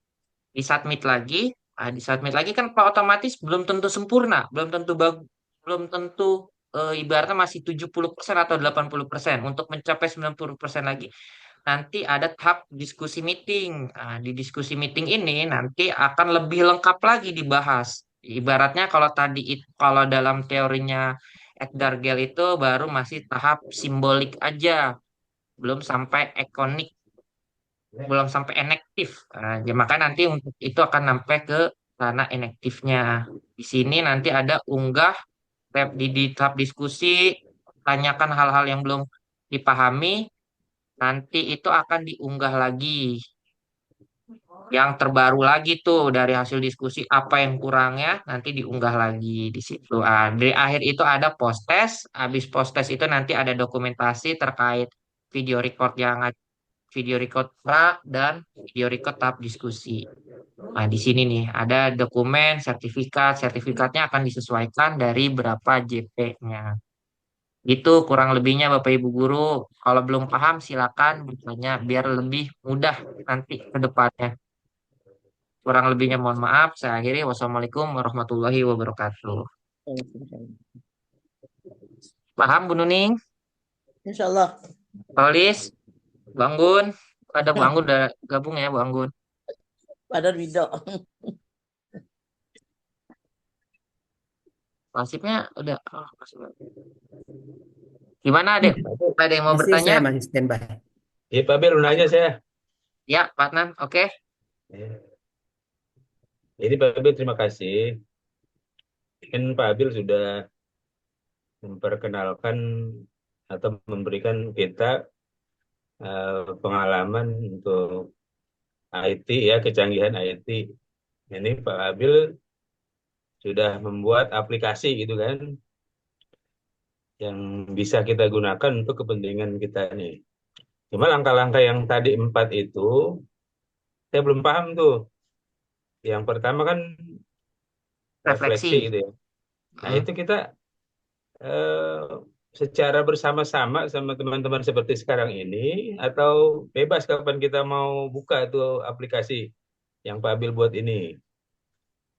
disubmit lagi. Nah, disubmit lagi kan Pak otomatis belum tentu sempurna, belum tentu belum tentu ibaratnya masih 70% atau 80% untuk mencapai 90% lagi nanti ada tahap diskusi meeting. Nah, di diskusi meeting ini nanti akan lebih lengkap lagi dibahas. Ibaratnya kalau tadi kalau dalam teorinya Edgar Gell itu baru masih tahap simbolik aja, belum sampai ikonik, belum sampai enektif. Nah, ya maka nanti untuk itu akan sampai ke ranah enektifnya. Di sini nanti ada unggah di tahap diskusi, tanyakan hal-hal yang belum dipahami, nanti itu akan diunggah lagi. Yang terbaru lagi tuh dari hasil diskusi apa yang kurangnya nanti diunggah lagi di situ. Di akhir itu ada post test, habis post test itu nanti ada dokumentasi terkait video record video record pra dan video record tahap diskusi. Nah, di sini nih ada dokumen sertifikat. Sertifikatnya akan disesuaikan dari berapa JP-nya. Itu kurang lebihnya Bapak Ibu guru. Kalau belum paham silakan bertanya biar lebih mudah nanti ke depannya. Kurang lebihnya mohon maaf. Saya akhiri. Wassalamualaikum warahmatullahi wabarakatuh. Paham Bu Nuning? Insya Allah. Polis, Banggun. Ada Banggun udah gabung ya Banggun. Pada Ridho. Pasifnya udah. Oh, gimana Adek? Ada yang mau Masih bertanya? saya masih standby. Iya, Pak Bil, nanya saya. Ya, Pak Nan. Oke. Jadi Pak Bil, terima kasih. Kan Pak Bil sudah memperkenalkan atau memberikan kita pengalaman untuk IT ya, kecanggihan IT. Ini Pak Abil sudah membuat aplikasi gitu kan, yang bisa kita gunakan untuk kepentingan kita nih. Cuma langkah-langkah yang tadi 4 itu, saya belum paham tuh. Yang pertama kan refleksi Refleksi. gitu ya. Nah Hmm. itu kita eh, secara bersama-sama sama teman-teman seperti sekarang ini, atau bebas kapan kita mau buka tuh aplikasi yang Pak Abil buat ini.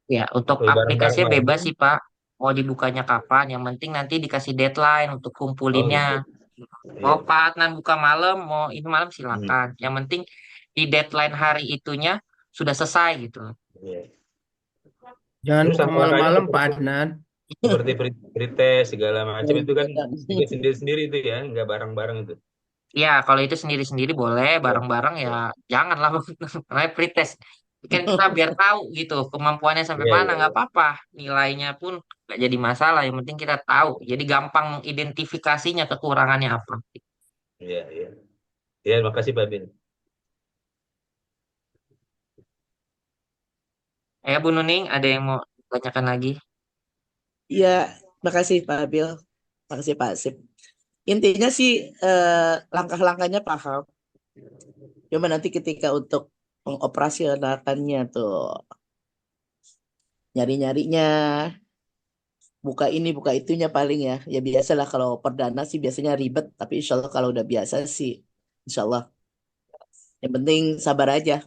Ya, untuk Atau bareng-bareng aplikasinya aja. bebas sih Pak. Mau dibukanya kapan? Yang penting nanti dikasih deadline untuk Oh kumpulinnya. gitu. Mau Iya. Pak Adnan buka malam, mau ini malam Hmm. silakan. Yang penting di deadline hari itunya sudah selesai gitu. Iya. Jangan Terus buka langkah-langkahnya malam-malam Pak seperti Adnan. pretest segala macam itu kan Begadang. sendiri-sendiri itu ya, nggak bareng-bareng itu. Ya, kalau itu sendiri-sendiri boleh, Iya. bareng-bareng ya Iya. janganlah namanya pretest. Kan kita biar tahu gitu kemampuannya sampai Iya, mana, iya, nggak apa-apa. Nilainya pun nggak jadi masalah. Yang penting kita tahu. Jadi gampang identifikasinya kekurangannya apa. iya, iya. Iya, makasih Pak Bin. Bu Nuning, ada yang mau tanyakan lagi? Iya, makasih Pak Abil. Makasih Pak Asip. Intinya sih langkah-langkahnya paham. Cuma nanti ketika untuk mengoperasionalkannya tuh nyari-nyarinya, buka ini, buka itunya paling ya. Ya biasalah kalau perdana sih biasanya ribet, tapi insya Allah kalau udah biasa sih, insya Allah. Yang penting sabar aja.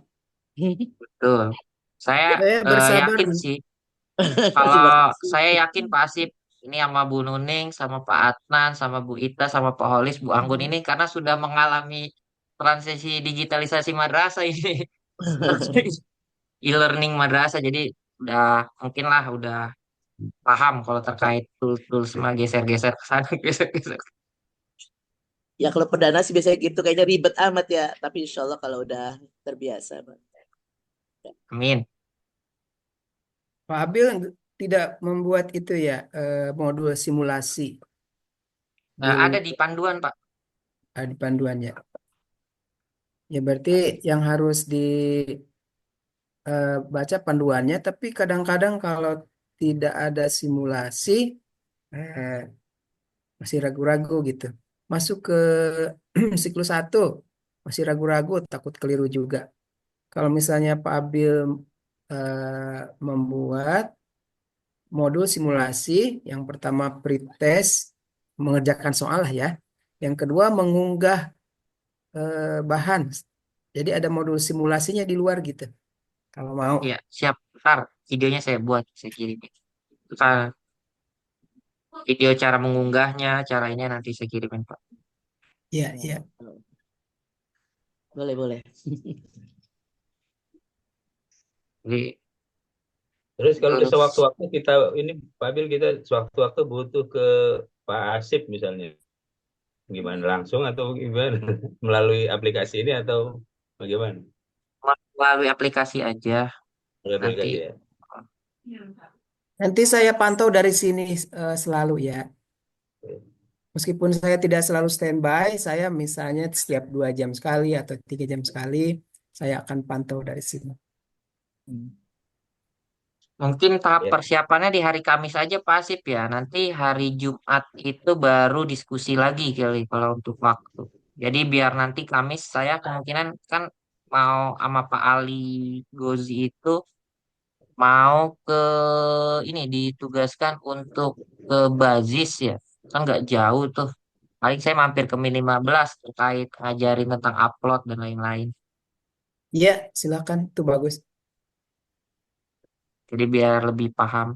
Betul. Saya Saya bersabar. yakin sih. Masih Kalau makasih. saya yakin Pak Asip ini sama Bu Nuning, sama Pak Adnan, sama Bu Ita, sama Pak Holis, Bu Anggun ini karena sudah mengalami transisi digitalisasi madrasah ini. E-learning madrasah. Jadi udah mungkin lah udah paham kalau terkait tools-tools mah geser-geser ke sana, geser-geser. Ya kalau perdana sih biasanya gitu kayaknya ribet amat ya. Tapi insya Allah kalau udah terbiasa. Bang. Amin. Pak Abil tidak membuat itu ya modul simulasi Nah, ada di di panduan Pak. di panduannya. Ya berarti yang harus dibaca panduannya, tapi kadang-kadang kalau tidak ada simulasi eh, masih ragu-ragu gitu. Masuk ke siklus satu masih ragu-ragu, takut keliru juga. Kalau misalnya Pak Abil membuat modul simulasi, yang pertama pretest, mengerjakan soal lah ya. Yang kedua mengunggah bahan. Jadi ada modul simulasinya di luar gitu. Kalau mau. Ya, siap. Ntar videonya saya buat, saya kirim. Ntar video cara mengunggahnya, cara ini nanti saya kirimin Pak. Iya, iya. Boleh, boleh. Jadi Terus kalau terus sewaktu-waktu kita ini Pak Bil, kita sewaktu-waktu butuh ke Pak Asip misalnya, gimana, langsung atau gimana? Melalui aplikasi ini atau bagaimana? melalui aplikasi aja Melalui nanti. aplikasi ya. Nanti saya pantau dari sini selalu ya. Meskipun saya tidak selalu standby, saya misalnya setiap 2 jam sekali atau 3 jam sekali, saya akan pantau dari sini. Mungkin tahap Ya. persiapannya di hari Kamis aja Pak Asip ya. Nanti hari Jumat itu baru diskusi lagi kali kalau untuk waktu. Jadi biar nanti Kamis saya kemungkinan kan mau sama Pak Ali Gozi itu mau ke ini ditugaskan untuk ke Bazis ya. Kan nggak jauh tuh. Paling saya mampir ke Min 15 terkait ngajarin tentang upload dan lain-lain. Iya, silakan, itu bagus. Jadi biar lebih paham.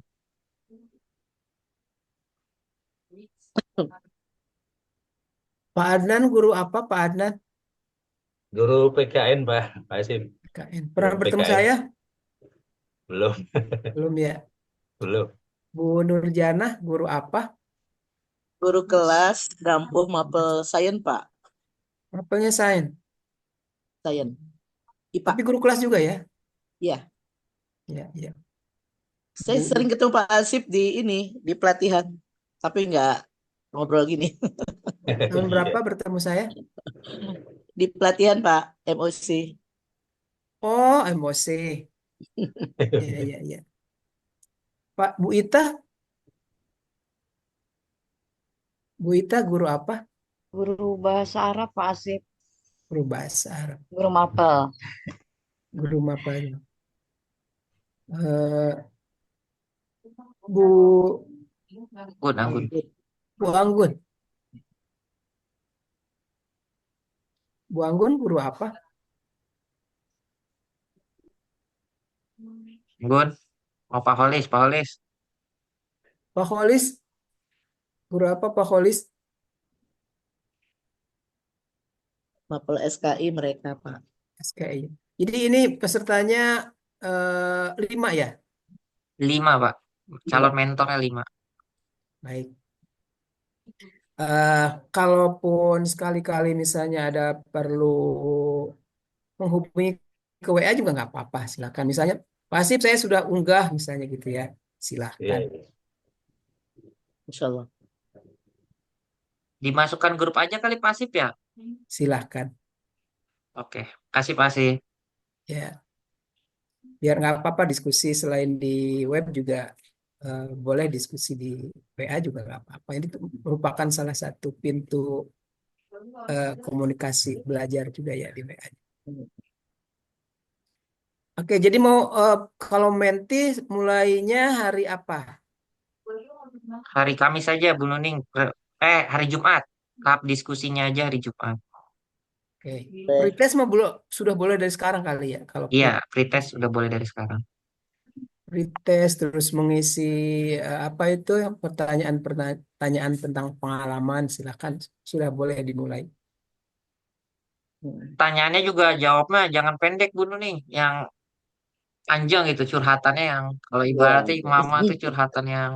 Pak Adnan, guru apa Pak Adnan? Guru PKN Pak Asip. KN. Pernah Guru bertemu PKN. saya? Belum, Belum ya. belum. Bu Nurjanah, guru apa? Guru kelas Dampuh Mapel Sains, Pak. Apanya sains? Sains. IPA. Tapi guru kelas juga ya? Iya. Iya, iya. Saya Bu, sering ketemu Pak Asip di ini, di pelatihan. Tapi nggak ngobrol gini. tahun berapa bertemu saya? Di pelatihan, Pak, MOC. Oh, MOC. Iya, iya, iya. Pak Bu Ita, Bu Ita guru apa? Guru bahasa Arab Pak Asif, Guru bahasa Arab. guru mapel. Guru apa? Eh, Bu Anggun, Anggun. Bu Anggun. Bu Anggun guru apa? Anggun. Oh, Pak Holis, Pak Holis. Pak Holis, guru apa Pak Holis? Mapel SKI mereka, Pak. SKI. Jadi ini pesertanya 5 ya? 5, Pak. Calon mentornya 5. Baik. Eh, Kalaupun sekali-kali misalnya ada perlu menghubungi ke WA juga nggak apa-apa, silakan. Misalnya, Pak Asip saya sudah unggah misalnya gitu ya, Iya, silahkan, iya. Insya Allah. Dimasukkan grup aja kali Pak Asip ya? silahkan. Oke, kasih Pak Asip. Ya, biar nggak apa-apa diskusi selain di web juga boleh diskusi di WA juga nggak apa-apa. Ini tuh merupakan salah satu pintu komunikasi belajar juga ya di WA. Oke, jadi mau kalau menti mulainya hari apa? Hari Kamis saja, Bu Nuning. Hari Jumat. Tahap diskusinya aja hari Jumat. Oke, Boleh. pretest mah sudah boleh dari sekarang kali ya. Kalau Iya, pretest udah boleh dari sekarang. pretest terus mengisi apa itu pertanyaan tentang pengalaman, silakan sudah boleh dimulai. Pertanyaannya juga jawabnya jangan pendek Bu Nuning. Yang panjang itu curhatannya yang kalau ibaratnya mama tuh curhatan yang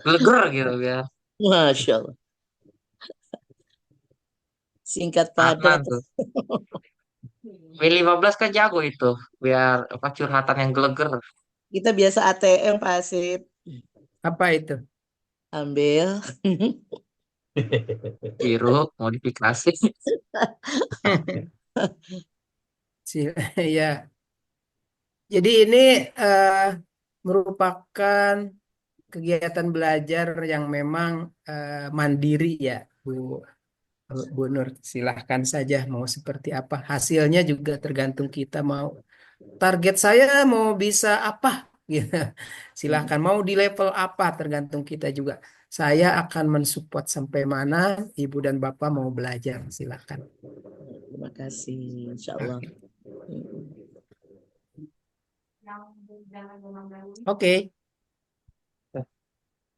geleger gitu ya. Masya Allah. Singkat Aman padat. tuh. W15 kan jago itu. Biar apa curhatan yang geleger. Kita biasa ATM, Pak Asip. Apa itu? Ambil. Biru, modifikasi. Ya. Jadi ini eh, merupakan kegiatan belajar yang memang mandiri ya, Bu Nur. Silahkan saja mau seperti apa. Hasilnya juga tergantung kita mau. Target saya mau bisa apa, gitu. Silahkan mau di level apa tergantung kita juga. Saya akan mensupport sampai mana Ibu dan Bapak mau belajar. Silahkan. Terima kasih. Insya Allah. Oke.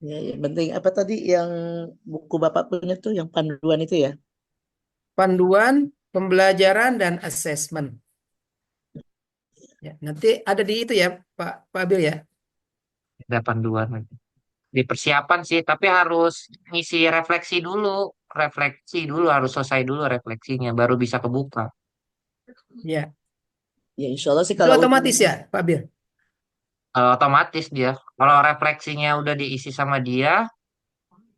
Ya, yang penting apa tadi yang buku Bapak punya tuh yang panduan itu ya? Panduan pembelajaran dan asesmen. Ya, nanti ada di itu ya, Pak Abil ya. Ada panduan. Di persiapan sih, tapi harus ngisi refleksi dulu harus selesai dulu refleksinya, baru bisa kebuka. Ya, Ya insya Allah sih itu kalau otomatis ujian ya, Pak Abil. Otomatis dia, kalau refleksinya udah diisi sama dia,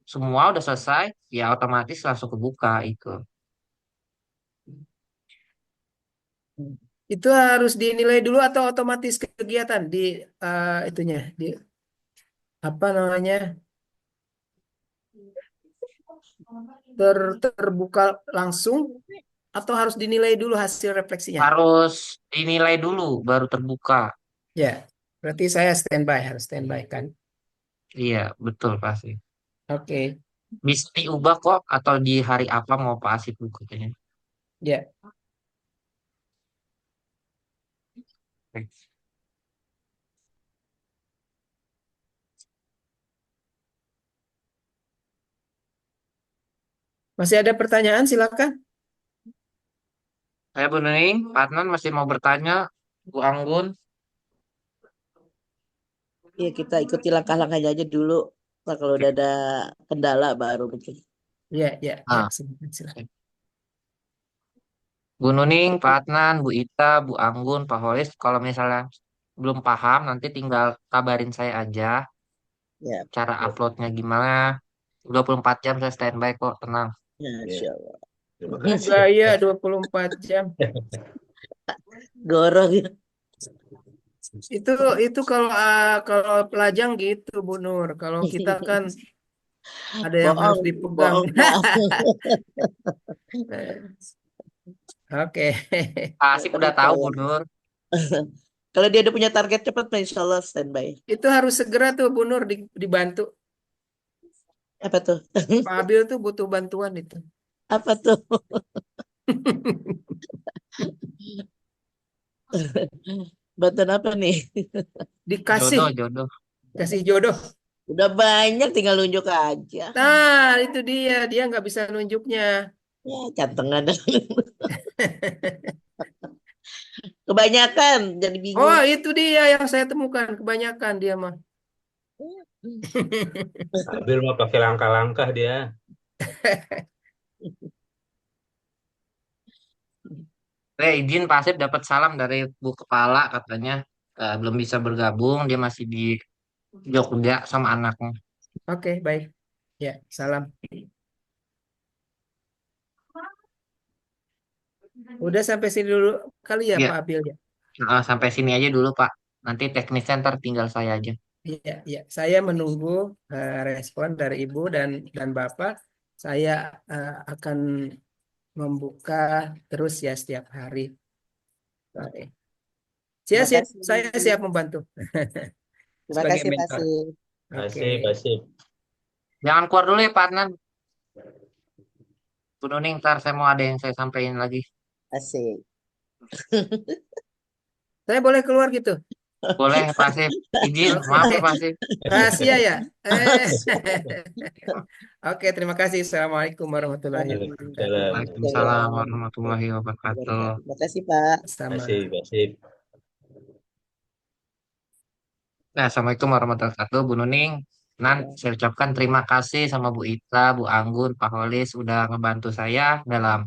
semua udah selesai, ya otomatis langsung kebuka itu. Itu harus dinilai dulu atau otomatis kegiatan di itunya, di apa namanya, terbuka langsung atau harus dinilai dulu hasil refleksinya? Harus dinilai dulu, baru terbuka. Ya, berarti saya standby, harus standby kan? Iya, betul pasti. Oke, Bisa diubah kok, atau di hari apa mau Pak Asif bukanya. ya. Masih ada pertanyaan, silakan. Saya Bu Nuning, Pak Adnan masih mau bertanya, Bu Anggun. ya kita ikuti langkah-langkahnya aja dulu. Nah, kalau udah ada kendala baru mungkin. Ya, ya, ya, Ah, silakan, silakan. Bu Nuning, Pak Adnan, Bu Ita, Bu Anggun, Pak Holis, kalau misalnya belum paham, nanti tinggal kabarin saya aja Ya, cara uploadnya gimana. 24 jam saya standby kok, tenang. ya Ya, insya Allah. terima Juga kasih. ya 24 jam. Goroh ya. Itu itu kalau pelajang gitu, Bu Nur. Kalau kita kan ada yang harus Bohong, dipegang. bohong Pak. Oke. Pak Ya, Asif tapi udah tahu, kalau Bu Nur. kalau dia udah punya target cepat, insya Allah standby. Itu harus segera tuh Bu Nur dibantu. Apa tuh? Pak Abil tuh butuh bantuan itu. Apa tuh? Bantuan apa nih? Dikasih, Jodoh, jodoh. kasih jodoh. Udah banyak, tinggal nunjuk aja. Nah, itu dia nggak bisa nunjuknya. Ya, cantengan. Kebanyakan, jadi bingung. Oh, itu dia yang saya temukan. Kebanyakan dia mah. Abil mau pakai langkah-langkah dia. Izin Pak Asif dapat salam dari Bu Kepala katanya belum bisa bergabung, dia masih di Jogja sama anaknya. Oke, baik. Ya, salam. Udah sampai sini dulu kali ya Ya, Pak Abil ya. sampai sini aja dulu Pak. Nanti teknisnya ntar tinggal saya aja. Iya, iya. Saya menunggu respon dari Ibu dan Bapak. Saya akan membuka terus ya setiap hari. Oke. Terima Siap, kasih. saya siap membantu Terima sebagai kasih, Pak mentor. Sih. Oke. Kasih, kasih. Jangan keluar dulu ya Pak Adnan. Bu Nuning, ntar saya mau ada yang saya sampaikan lagi. Asik. Saya boleh keluar gitu? Boleh Pak Asif. Izin, maaf ya Pak Asif. Rahasia ya? Oke, terima kasih. Assalamualaikum warahmatullahi wabarakatuh. Waalaikumsalam. Waalaikumsalam warahmatullahi wabarakatuh. Terima kasih, Pak. Sama. Kasih, kasih. Nah, Assalamualaikum warahmatullahi wabarakatuh, Bu Nuning. Saya ucapkan terima kasih sama Bu Ita, Bu Anggun, Pak Holis udah ngebantu saya dalam,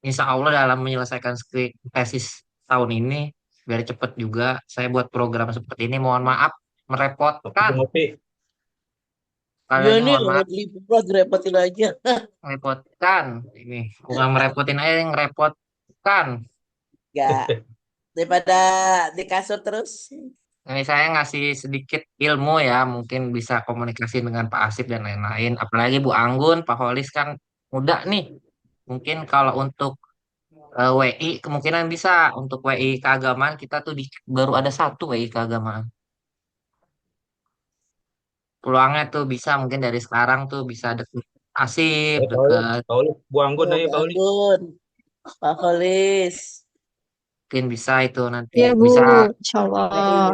insya Allah dalam menyelesaikan skrip tesis tahun ini. Biar cepet juga, saya buat program seperti ini. Mohon maaf, merepotkan. Ngopi. Ya Kalian nih, mohon maaf, lewat repotin aja. merepotkan. Ini bukan merepotin aja, yang ngerepotkan. Enggak. Daripada di kasur terus. Ini saya ngasih sedikit ilmu ya, mungkin bisa komunikasi dengan Pak Asif dan lain-lain. Apalagi Bu Anggun, Pak Holis kan muda nih. Mungkin kalau untuk WI kemungkinan bisa. Untuk WI keagamaan kita tuh baru ada satu WI keagamaan. Peluangnya tuh bisa mungkin dari sekarang tuh bisa deket Asif, Ayo, Paulus. deket Paulus, Bu Anggun, Oh, ayo, Pak Paulus. Anggun, Pak Holis. mungkin bisa itu nanti Iya, Bu. bisa Insya Baik, Allah.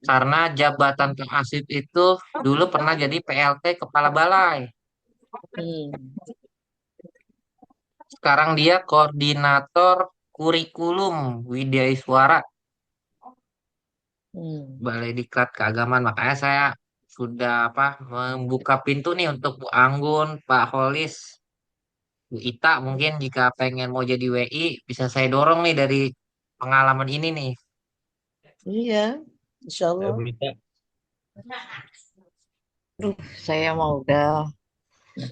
karena jabatan Pak Asif itu dulu pernah jadi PLT Kepala Balai. Hmm. sekarang dia koordinator kurikulum Widya Iswara Hmm. Balai Diklat Keagamaan. Makanya saya sudah apa membuka pintu nih untuk Bu Anggun, Pak Holis, Bu Ita mungkin jika pengen mau jadi WI bisa saya dorong nih dari pengalaman ini nih. Iya, insya Allah. Bisa. Duh, saya mau udah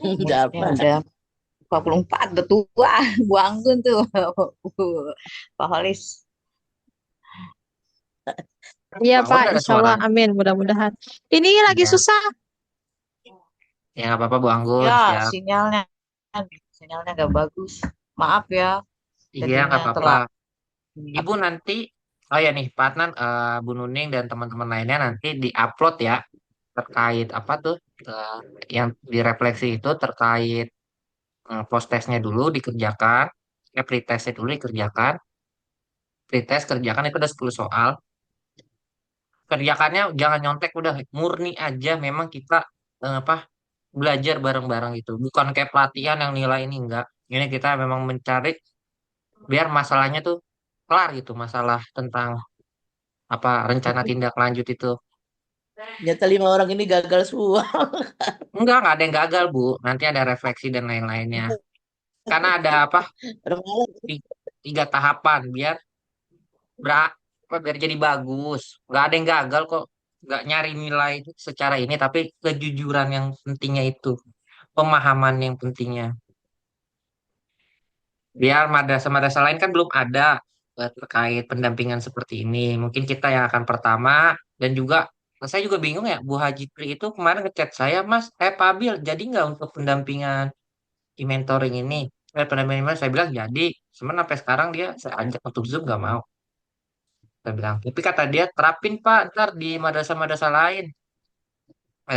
Udah umurnya apa? udah 44, udah tua. Bu Anggun tuh. Pak Holis. Iya Pak Anggun Pak, nggak ada insya Allah, suaranya. amin, mudah-mudahan. Ini lagi Ya, susah. ya nggak apa-apa Bu Anggun, Ya, siap. sinyalnya sinyalnya nggak bagus. Maaf ya, Iya jadinya nggak apa-apa. telat. Ibu nanti, oh ya nih Pak Adnan, Bu Nuning dan teman-teman lainnya nanti diupload ya terkait apa tuh eh, yang direfleksi itu terkait post testnya dulu dikerjakan, pretestnya dulu dikerjakan, pretest kerjakan itu ada 10 soal, kerjakannya jangan nyontek udah murni aja, memang kita apa belajar bareng-bareng itu, bukan kayak pelatihan yang nilai ini enggak, ini kita memang mencari biar masalahnya tuh kelar gitu, masalah tentang apa rencana tindak lanjut itu. Nyata 5 orang ini gagal semua. Enggak ada yang gagal, Bu. Nanti ada refleksi dan lain-lainnya. Karena ada apa? Remalan. Tiga tahapan biar jadi bagus. Enggak ada yang gagal kok. Enggak nyari nilai secara ini, tapi kejujuran yang pentingnya itu, pemahaman yang pentingnya. Biar madrasah-madrasah lain kan belum ada terkait pendampingan seperti ini. Mungkin kita yang akan pertama dan juga saya juga bingung ya, Bu Haji Tri itu kemarin ngechat saya, Mas, Pak Abil, jadi nggak untuk pendampingan mentoring ini pendampingan ini saya bilang jadi cuman sampai sekarang dia saya ajak untuk Zoom nggak mau saya bilang tapi kata dia terapin Pak ntar di madrasah-madrasah lain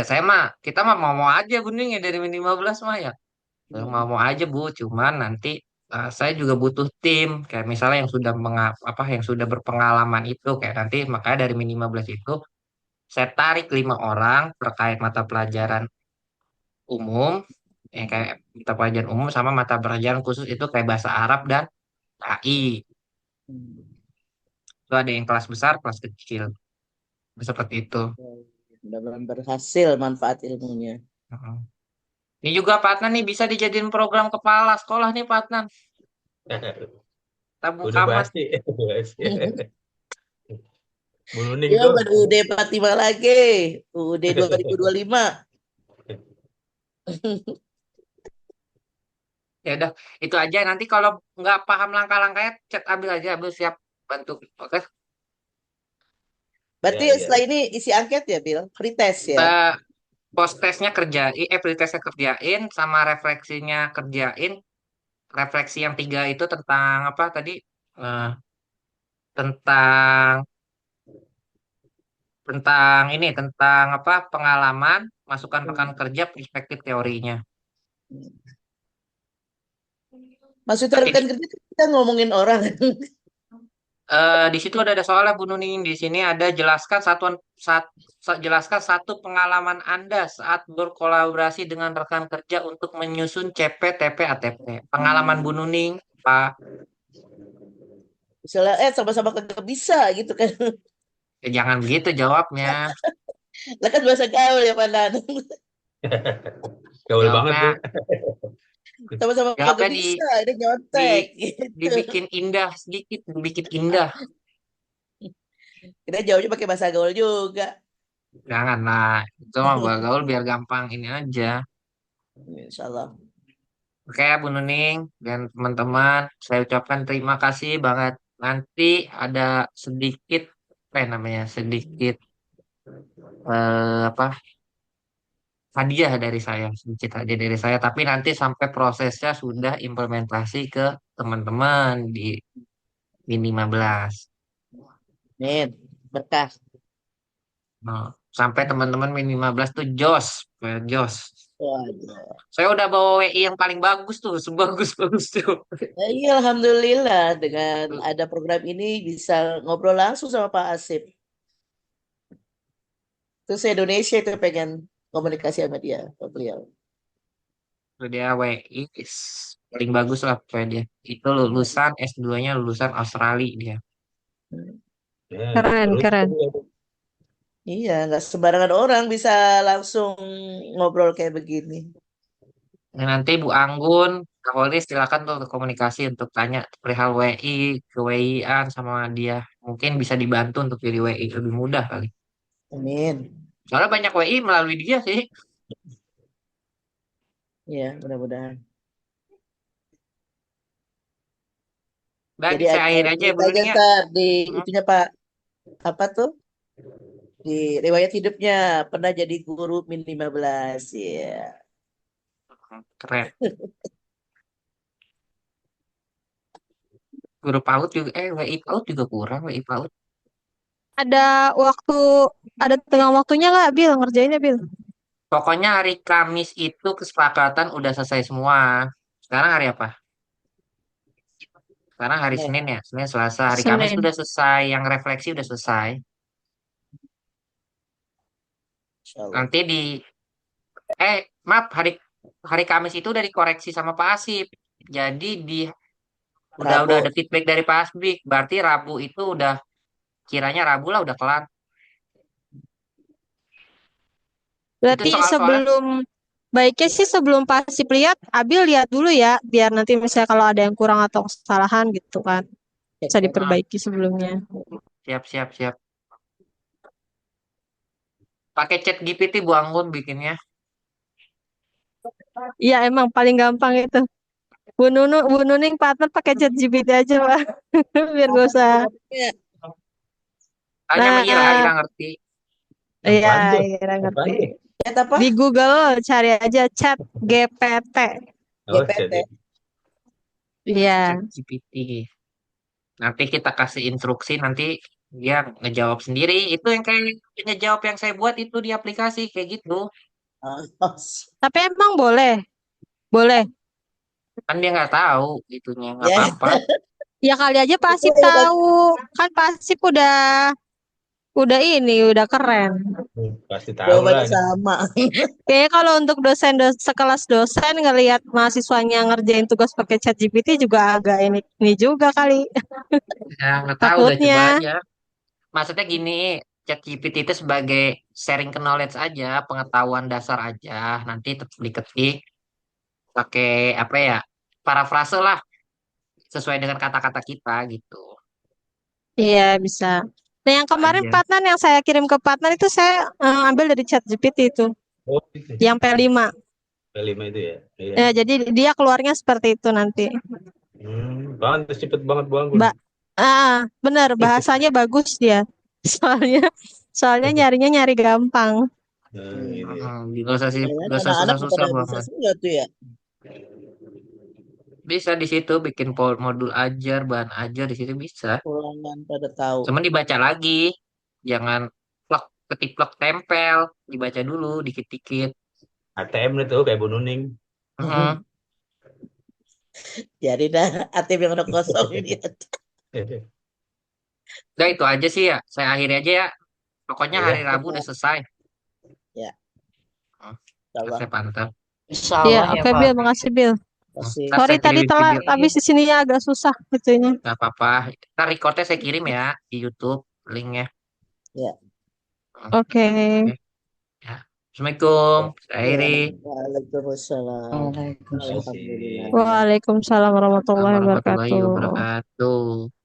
saya mah kita mah mau aja bening ya dari minimal 15 mah ya. Mau aja Bu cuman nanti saya juga butuh tim kayak misalnya yang sudah apa yang sudah berpengalaman itu kayak nanti makanya dari minimal 15 itu saya tarik 5 orang terkait mata pelajaran umum yang kayak mata pelajaran umum sama mata pelajaran khusus itu kayak bahasa Arab dan AI. Itu ada yang kelas besar, kelas kecil. Seperti itu. Mudah-mudahan berhasil manfaat ilmunya. Heeh. Ini juga Pak Adnan nih bisa dijadiin program kepala sekolah nih Pak Adnan. Kita buka Udah mas. pasti. Bu Nuning Ya, tuh. bukan UUD 45 lagi. UUD 2025. Ya udah, itu aja. Nanti kalau nggak paham langkah-langkahnya, chat Abil aja. Abil siap bantu. Oke. Berarti Ya, ya. setelah ini isi angket ya, Bil? Free test ya? Kita post testnya kerjain, pretestnya kerjain, sama refleksinya kerjain. Refleksi yang 3 itu tentang apa tadi? Eh, tentang tentang apa pengalaman masukan rekan kerja perspektif teorinya. Maksudnya Oke, rekan kerja kita ngomongin orang. di situ ada soalnya Bu Nuning di sini ada jelaskan satu pengalaman Anda saat berkolaborasi dengan rekan kerja untuk menyusun CP, TP, ATP. Pengalaman Bu Nuning, Pak. Misalnya, sama-sama kagak bisa gitu kan. Ya, jangan begitu jawabnya. Lah kan bahasa gaul ya, Pandan. Gaul banget Jawabnya, tuh. Sama-sama jawabnya kagak bisa, ini nyontek gitu. dibikin indah sedikit, dibikin indah. Kita jawabnya pakai bahasa gaul juga. Janganlah, itu mah gaul biar gampang ini aja. Insya Allah. Oke, Bu Nuning dan teman-teman, saya ucapkan terima kasih banget. Nanti ada sedikit, apa ya namanya, sedikit apa hadiah dari saya, sedikit hadiah dari saya. Tapi nanti sampai prosesnya sudah implementasi ke teman-teman di Min 15. Nih, berkah. Nah, sampai teman-teman Min 15 tuh jos, jos. Waduh. Saya udah bawa WI yang paling bagus tuh, sebagus-bagus tuh. Ya, iya, Alhamdulillah dengan ada program ini bisa ngobrol langsung sama Pak Asif. Terus Indonesia itu pengen komunikasi sama dia, sama beliau. Dia WI paling bagus lah pokoknya dia. Itu lulusan S2-nya lulusan Australia dia. Ya, Keren, beruntung keren. ya. Iya, nggak sembarangan orang bisa langsung ngobrol kayak begini. Nah, nanti Bu Anggun, Kak Holly silakan tuh untuk komunikasi untuk tanya perihal WI ke WI-an sama dia. Mungkin bisa dibantu untuk jadi WI lebih mudah kali. Amin. Soalnya banyak WI melalui dia sih. Ya, mudah-mudahan. Dan Jadi saya ada akhiri aja ya Bu cerita aja Nuning ya. ntar di Hmm, itunya Pak, apa tuh? Di riwayat hidupnya pernah jadi guru min 15 ya. keren. Guru PAUD juga, WI PAUD juga kurang, WI PAUD. Ada waktu, ada tengah waktunya nggak, Bil? Ngerjainnya, Bil? Pokoknya hari Kamis itu kesepakatan udah selesai semua. Sekarang hari apa? Sekarang hari Nih, Senin ya, Senin, Selasa. Hari Kamis itu Senin. udah selesai, yang refleksi udah selesai. Insya Allah. Nanti maaf, hari hari Kamis itu udah dikoreksi sama Pak Asip. Jadi udah Rabu. ada feedback dari Pak Asbik. Berarti Rabu itu udah, kiranya Rabu lah udah kelar. Itu Berarti soal-soalnya, baiknya sih sebelum pasif lihat, Abil lihat dulu ya, biar nanti misalnya kalau ada yang kurang atau kesalahan gitu kan, bisa ah, diperbaiki sebelumnya. siap siap siap. Pakai chat GPT Bu Anggun bikinnya. Iya emang paling gampang itu. Bu Nuning partner pakai ChatGPT aja, Pak. Biar gak usah. Ya, Tanya sama Ira, Nah, Ira ngerti. iya, Apaan tuh? Ira ngerti. Apaan tuh? lihat apa? Di Google cari aja chat GPT. Oh, chat GPT. ya. Iya, Chat GPT. Nanti kita kasih instruksi, nanti dia ngejawab sendiri. Itu yang kayak ngejawab yang saya buat itu di aplikasi kayak gitu. Oh, tapi emang boleh, boleh. Kan dia nggak tahu itunya, nggak ya, apa-apa. Ya kali aja itu Pasif yang tahu. Kan Pasif udah ini, udah keren. Pasti tahu lah jawabannya nih. sama. Kayaknya kalau untuk sekelas dosen ngelihat mahasiswanya ngerjain tugas pakai ChatGPT juga agak ini juga kali. Ya nggak tahu, udah coba Takutnya. aja. Maksudnya gini, ChatGPT itu sebagai sharing knowledge aja, pengetahuan dasar aja. Nanti tetap diketik pakai apa ya, parafrase lah, sesuai dengan kata-kata kita gitu. Iya, bisa. Nah, yang Itu kemarin aja. partner yang saya kirim ke partner itu saya ambil dari ChatGPT itu, Oh, itu. yang P5. Kelima itu ya. Iya. Ya, jadi dia keluarnya seperti itu nanti. Pantes cepet banget Bu Anggun. Mbak, benar bahasanya bagus dia. Soalnya soalnya nyarinya nyari gampang. Nah, gitu ya. Nggak usah sih, Jangan nggak usah anak-anak susah-susah bukan bisa banget. semua tuh ya. Bisa di situ bikin modul ajar, bahan ajar di situ bisa. Ulangan pada tahu. Cuman dibaca lagi, jangan plek ketik plek tempel, dibaca dulu dikit-dikit. ATM itu kayak Bu Nuning. Mm-mm. Jadi dah ATM yang udah kosong ini. Udah itu aja sih ya. Saya akhiri aja ya. Pokoknya Iya. hari Rabu udah selesai. Ya, Hmm, insya Allah. saya pantau. Insya Iya, Allah ya oke Pak. Bil, makasih Bil. Kasih. Ntar Sorry saya tadi kirimin telat, video. habis di sininya agak susah gitunya. Gak apa-apa. Ntar recordnya saya kirim ya di YouTube linknya. Ya, Hmm, Oke. oke. Ya. Assalamualaikum. Saya ya. akhiri. Waalaikumsalam. Terima Waalaikumsalam. kasih. Alhamdulillah. Waalaikumsalam warahmatullahi Warahmatullahi wabarakatuh. wabarakatuh.